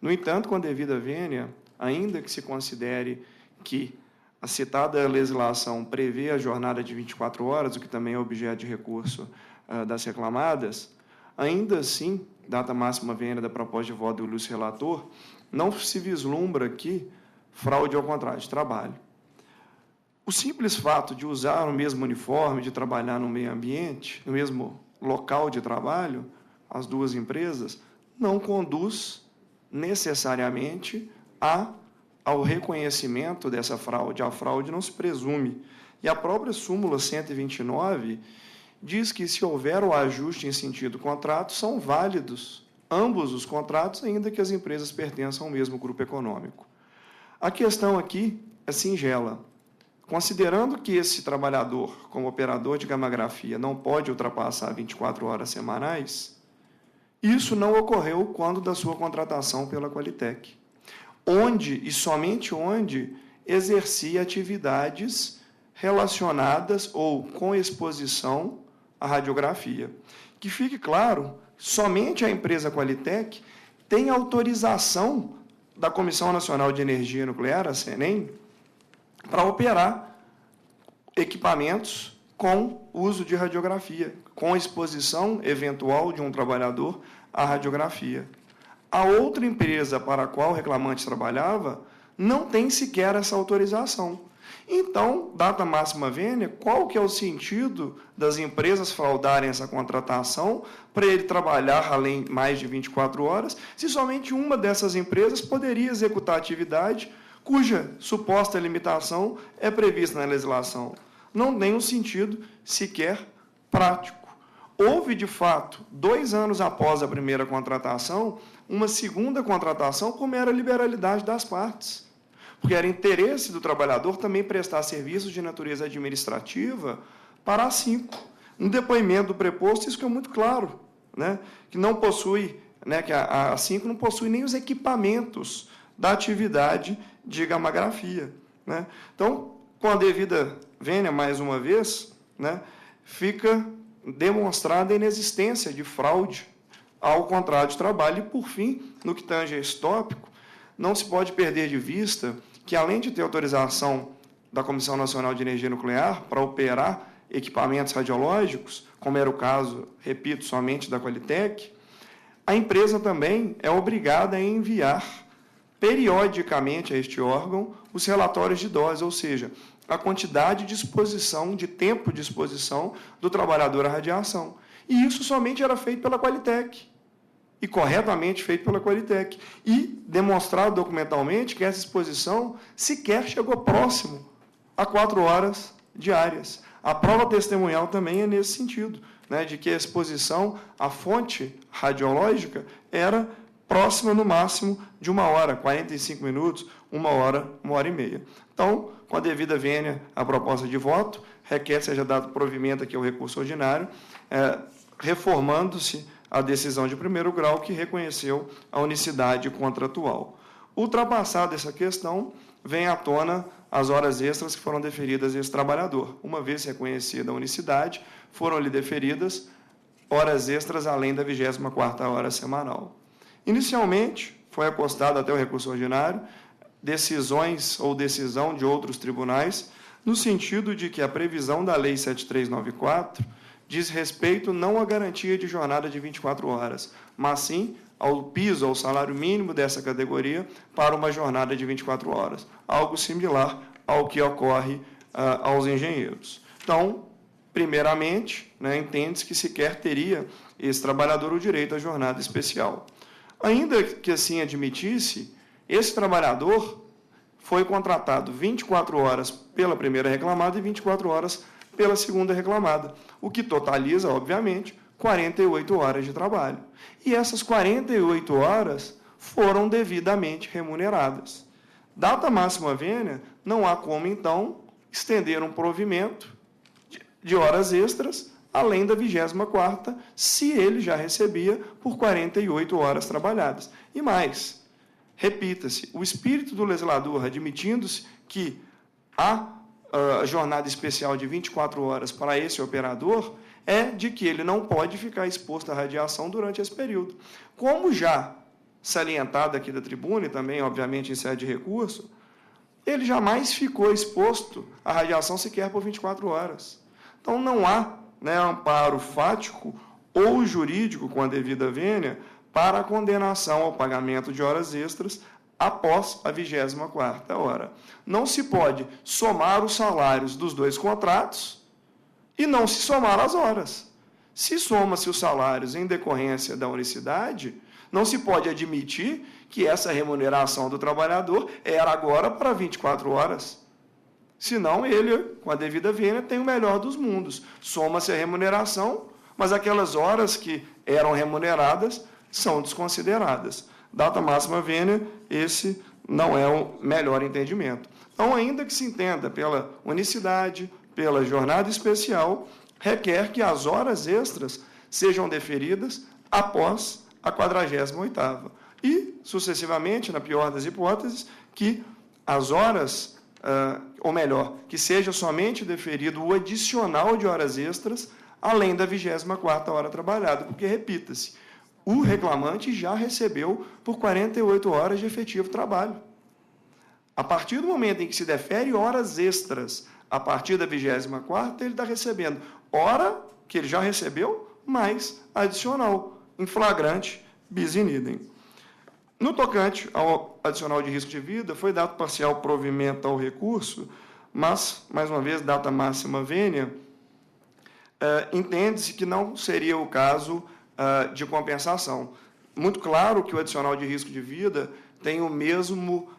S4: No entanto, com a devida vênia, ainda que se considere que a citada legislação prevê a jornada de 24 horas, o que também é objeto de recurso das reclamadas, ainda assim, data máxima vênia da proposta de voto do ilustre relator, não se vislumbra aqui fraude ao contrato de trabalho. O simples fato de usar o mesmo uniforme, de trabalhar no meio ambiente, no mesmo local de trabalho, as duas empresas, não conduz necessariamente ao reconhecimento dessa fraude. A fraude não se presume. E a própria súmula 129 diz que, se houver o ajuste em sentido contrato, são válidos ambos os contratos, ainda que as empresas pertençam ao mesmo grupo econômico. A questão aqui é singela. Considerando que esse trabalhador, como operador de gammagrafia, não pode ultrapassar 24 horas semanais, isso não ocorreu quando da sua contratação pela Qualitec, onde, e somente onde, exercia atividades relacionadas ou com exposição à radiografia. Que fique claro, somente a empresa Qualitec tem autorização da Comissão Nacional de Energia Nuclear, a CENEM, para operar equipamentos com uso de radiografia, com exposição eventual de um trabalhador à radiografia. A outra empresa para a qual o reclamante trabalhava não tem sequer essa autorização.
S15: Então, data máxima vênia, qual que é o sentido das empresas fraudarem essa contratação para ele trabalhar além mais de 24 horas, se somente uma dessas empresas poderia executar a atividade cuja suposta limitação é prevista na legislação? Não tem um sentido sequer prático. Houve, de fato, 2 anos após a primeira contratação, uma segunda contratação por mera liberalidade das partes, porque era interesse do trabalhador também prestar serviços de natureza administrativa para a 5. No depoimento do preposto, isso fica muito claro, né, que não possui, né, que a 5 não possui nem os equipamentos da atividade de gammagrafia, né. Então, com a devida vênia, mais uma vez, né, fica demonstrada a inexistência de fraude ao contrato de trabalho. E, por fim, no que tange a esse tópico, não se pode perder de vista que, além de ter autorização da Comissão Nacional de Energia Nuclear para operar equipamentos radiológicos, como era o caso, repito, somente da Qualitec, a empresa também é obrigada a enviar periodicamente a este órgão os relatórios de dose, ou seja, a quantidade de exposição, de tempo de exposição do trabalhador à radiação. E isso somente era feito pela Qualitec, e corretamente feito pela Qualitec, e demonstrado documentalmente que essa exposição sequer chegou próximo a 4 horas diárias. A prova testemunhal também é nesse sentido, né, de que a exposição à fonte radiológica era próxima, no máximo, de 1 hora, 45 minutos, 1 hora, 1 hora e meia. Então, com a devida vênia à proposta de voto, requer seja dado provimento aqui ao recurso ordinário, reformando-se a decisão de primeiro grau que reconheceu a unicidade contratual. Ultrapassada essa questão, vem à tona as horas extras que foram deferidas a esse trabalhador. Uma vez reconhecida a unicidade, foram-lhe deferidas horas extras além da 24ª hora semanal. Inicialmente, foi acostado até o recurso ordinário decisões ou decisão de outros tribunais, no sentido de que a previsão da Lei 7394 diz respeito não à garantia de jornada de 24 horas, mas sim ao piso, ao salário mínimo dessa categoria para uma jornada de 24 horas, algo similar ao que ocorre aos engenheiros. Então, primeiramente, né, entende-se que sequer teria esse trabalhador o direito à jornada especial. Ainda que assim admitisse, esse trabalhador foi contratado 24 horas pela primeira reclamada e 24 horas pela segunda reclamada, o que totaliza, obviamente, 48 horas de trabalho. E essas 48 horas foram devidamente remuneradas. Data máxima vênia, não há como, então, estender um provimento de horas extras, além da 24ª, se ele já recebia por 48 horas trabalhadas. E mais, repita-se, o espírito do legislador, admitindo-se que a jornada especial de 24 horas para esse operador, é de que ele não pode ficar exposto à radiação durante esse período. Como já salientado aqui da tribuna, e também, obviamente, em sede de recurso, ele jamais ficou exposto à radiação sequer por 24 horas. Então, não há, né, amparo fático ou jurídico com a devida vênia para a condenação ao pagamento de horas extras após a 24ª hora. Não se pode somar os salários dos dois contratos e não se somar as horas. Se soma-se os salários em decorrência da unicidade, não se pode admitir que essa remuneração do trabalhador era agora para 24 horas. Senão ele, com a devida vênia, tem o melhor dos mundos. Soma-se a remuneração, mas aquelas horas que eram remuneradas são desconsideradas. Data máxima vênia, esse não é o melhor entendimento. Então, ainda que se entenda pela unicidade, pela jornada especial, requer que as horas extras sejam deferidas após a 48ª. E, sucessivamente, na pior das hipóteses, que as horas, ou melhor, que seja somente deferido o adicional de horas extras, além da 24ª hora trabalhada, porque, repita-se, o reclamante já recebeu por 48 horas de efetivo trabalho. A partir do momento em que se defere horas extras, a partir da 24ª, ele está recebendo hora que ele já recebeu, mais adicional, em flagrante bis in idem. No tocante ao adicional de risco de vida, foi dado parcial provimento ao recurso, mas, mais uma vez, data máxima vênia, entende-se que não seria o caso de compensação. Muito claro que o adicional de risco de vida tem o mesmo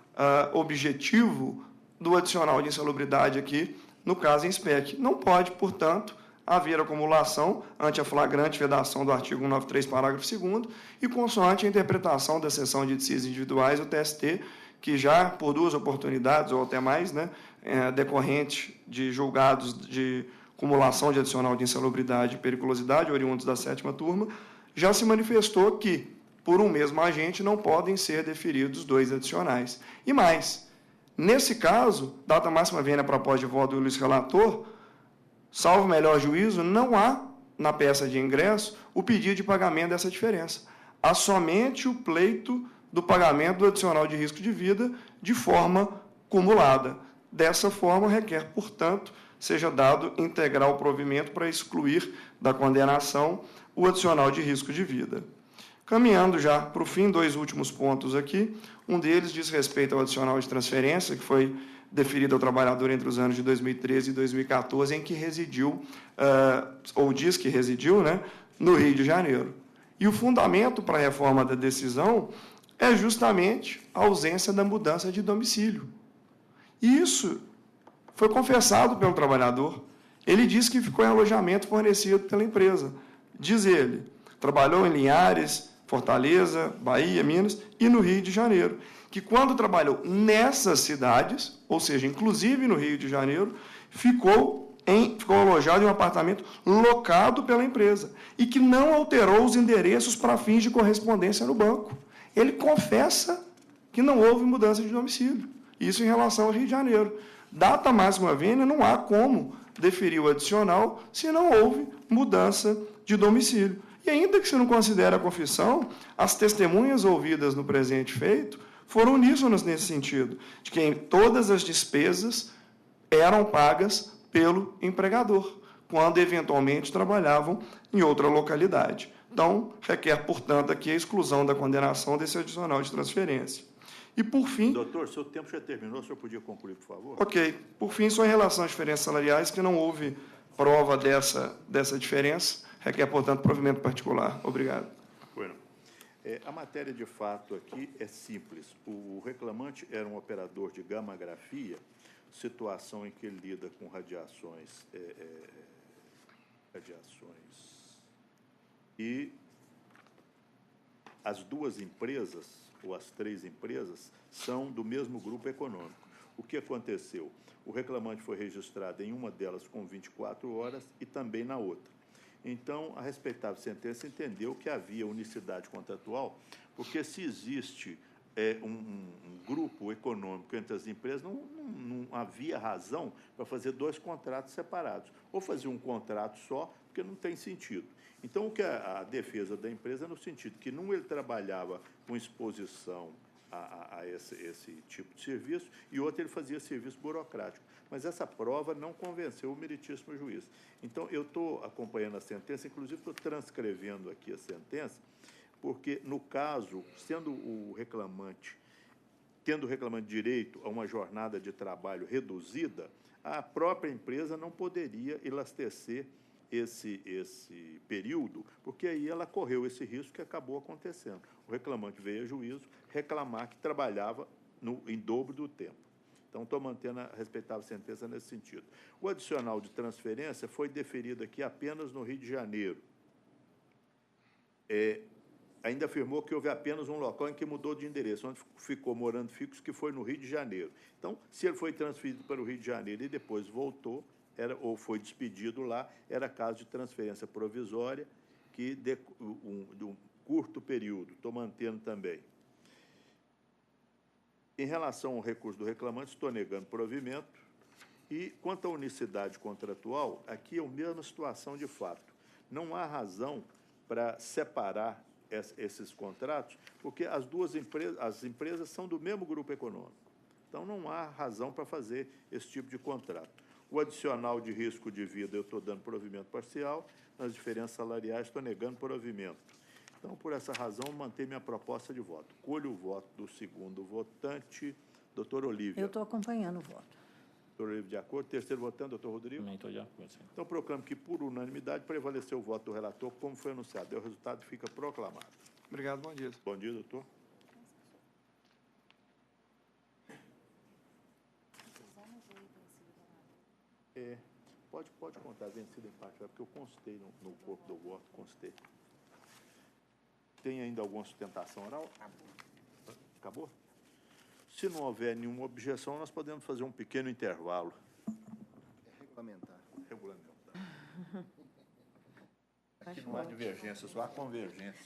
S15: objetivo do adicional de insalubridade aqui, no caso em SPEC. Não pode, portanto, haver acumulação ante a flagrante vedação do artigo 193, parágrafo 2º, e consoante a interpretação da seção de decisões individuais do TST, que já, por 2 oportunidades, ou até mais, né, decorrente de julgados de acumulação de adicional de insalubridade e periculosidade, oriundos da 7ª turma, já se manifestou que, por um mesmo agente, não podem ser deferidos 2 adicionais. E mais, nesse caso, data máxima vênia para pós de voto do relator, salvo melhor juízo, não há, na peça de ingresso, o pedido de pagamento dessa diferença. Há somente o pleito do pagamento do adicional de risco de vida de forma cumulada. Dessa forma, requer, portanto, seja dado integral provimento para excluir da condenação o adicional de risco de vida. Caminhando já para o fim, 2 últimos pontos aqui. Um deles diz respeito ao adicional de transferência, que foi deferido ao trabalhador entre os anos de 2013 e 2014, em que residiu, ou diz que residiu, né, no Rio de Janeiro. E o fundamento para a reforma da decisão é justamente a ausência da mudança de domicílio. E isso foi confessado pelo trabalhador. Ele disse que ficou em alojamento fornecido pela empresa. Diz ele, trabalhou em Linhares, Fortaleza, Bahia, Minas e no Rio de Janeiro, que quando trabalhou nessas cidades, ou seja, inclusive no Rio de Janeiro, ficou alojado em um apartamento locado pela empresa e que não alterou os endereços para fins de correspondência no banco. Ele confessa que não houve mudança de domicílio. Isso em relação ao Rio de Janeiro. Data máxima vênia, não há como deferir o adicional se não houve mudança de domicílio. E ainda que se não considere a confissão, as testemunhas ouvidas no presente feito foram uníssonas nesse sentido, de que todas as despesas eram pagas pelo empregador, quando eventualmente trabalhavam em outra localidade. Então, requer, portanto, aqui a exclusão da condenação desse adicional de transferência. E, por fim...
S1: Doutor, seu tempo já terminou, o senhor podia concluir, por favor?
S15: Ok. Por fim, só em relação às diferenças salariais, que não houve prova dessa diferença, requer, portanto, provimento particular. Obrigado.
S1: Bueno. A matéria de fato aqui é simples. O reclamante era um operador de gammagrafia, situação em que ele lida com radiações, e as 2 empresas, ou as 3 empresas, são do mesmo grupo econômico. O que aconteceu? O reclamante foi registrado em uma delas com 24 horas e também na outra. Então, a respeitável sentença entendeu que havia unicidade contratual, porque se existe um grupo econômico entre as empresas, não havia razão para fazer 2 contratos separados. Ou fazer um contrato só, porque não tem sentido. Então, o que a defesa da empresa é no sentido que num ele trabalhava com exposição a esse tipo de serviço e outro ele fazia serviço burocrático. Mas essa prova não convenceu o meritíssimo juiz. Então, eu estou acompanhando a sentença, inclusive estou transcrevendo aqui a sentença, porque, no caso, tendo o reclamante direito a uma jornada de trabalho reduzida, a própria empresa não poderia elastecer esse período, porque aí ela correu esse risco que acabou acontecendo. O reclamante veio a juízo reclamar que trabalhava em dobro do tempo. Então, estou mantendo a respeitável sentença nesse sentido. O adicional de transferência foi deferido aqui apenas no Rio de Janeiro. Ainda afirmou que houve apenas um local em que mudou de endereço, onde ficou morando fixo, que foi no Rio de Janeiro. Então, se ele foi transferido para o Rio de Janeiro e depois voltou, ou foi despedido lá, era caso de transferência provisória, que de um curto período. Estou mantendo também. Em relação ao recurso do reclamante, estou negando provimento. E, quanto à unicidade contratual, aqui é a mesma situação de fato. Não há razão para separar esses contratos, porque as empresas são do mesmo grupo econômico. Então, não há razão para fazer esse tipo de contrato. O adicional de risco de vida, eu estou dando provimento parcial. Nas diferenças salariais, estou negando provimento. Então, por essa razão, manter minha proposta de voto. Colho o voto do segundo votante, doutor Olívia.
S5: Eu estou acompanhando o voto.
S1: Doutor Olívio, de acordo. Terceiro votando, doutor Rodrigo.
S8: Também estou de acordo, senhor.
S1: Então, proclamo que, por unanimidade, prevaleceu o voto do relator, como foi anunciado. O resultado fica proclamado.
S15: Obrigado, bom dia.
S1: Bom dia, doutor. Pode contar vencido em parte, porque eu constei no corpo do voto, constei. Tem ainda alguma sustentação oral? Acabou? Se não houver nenhuma objeção, nós podemos fazer um pequeno intervalo.
S2: É regulamentar.
S1: Regulamentar. Aqui não há divergência, só há convergência.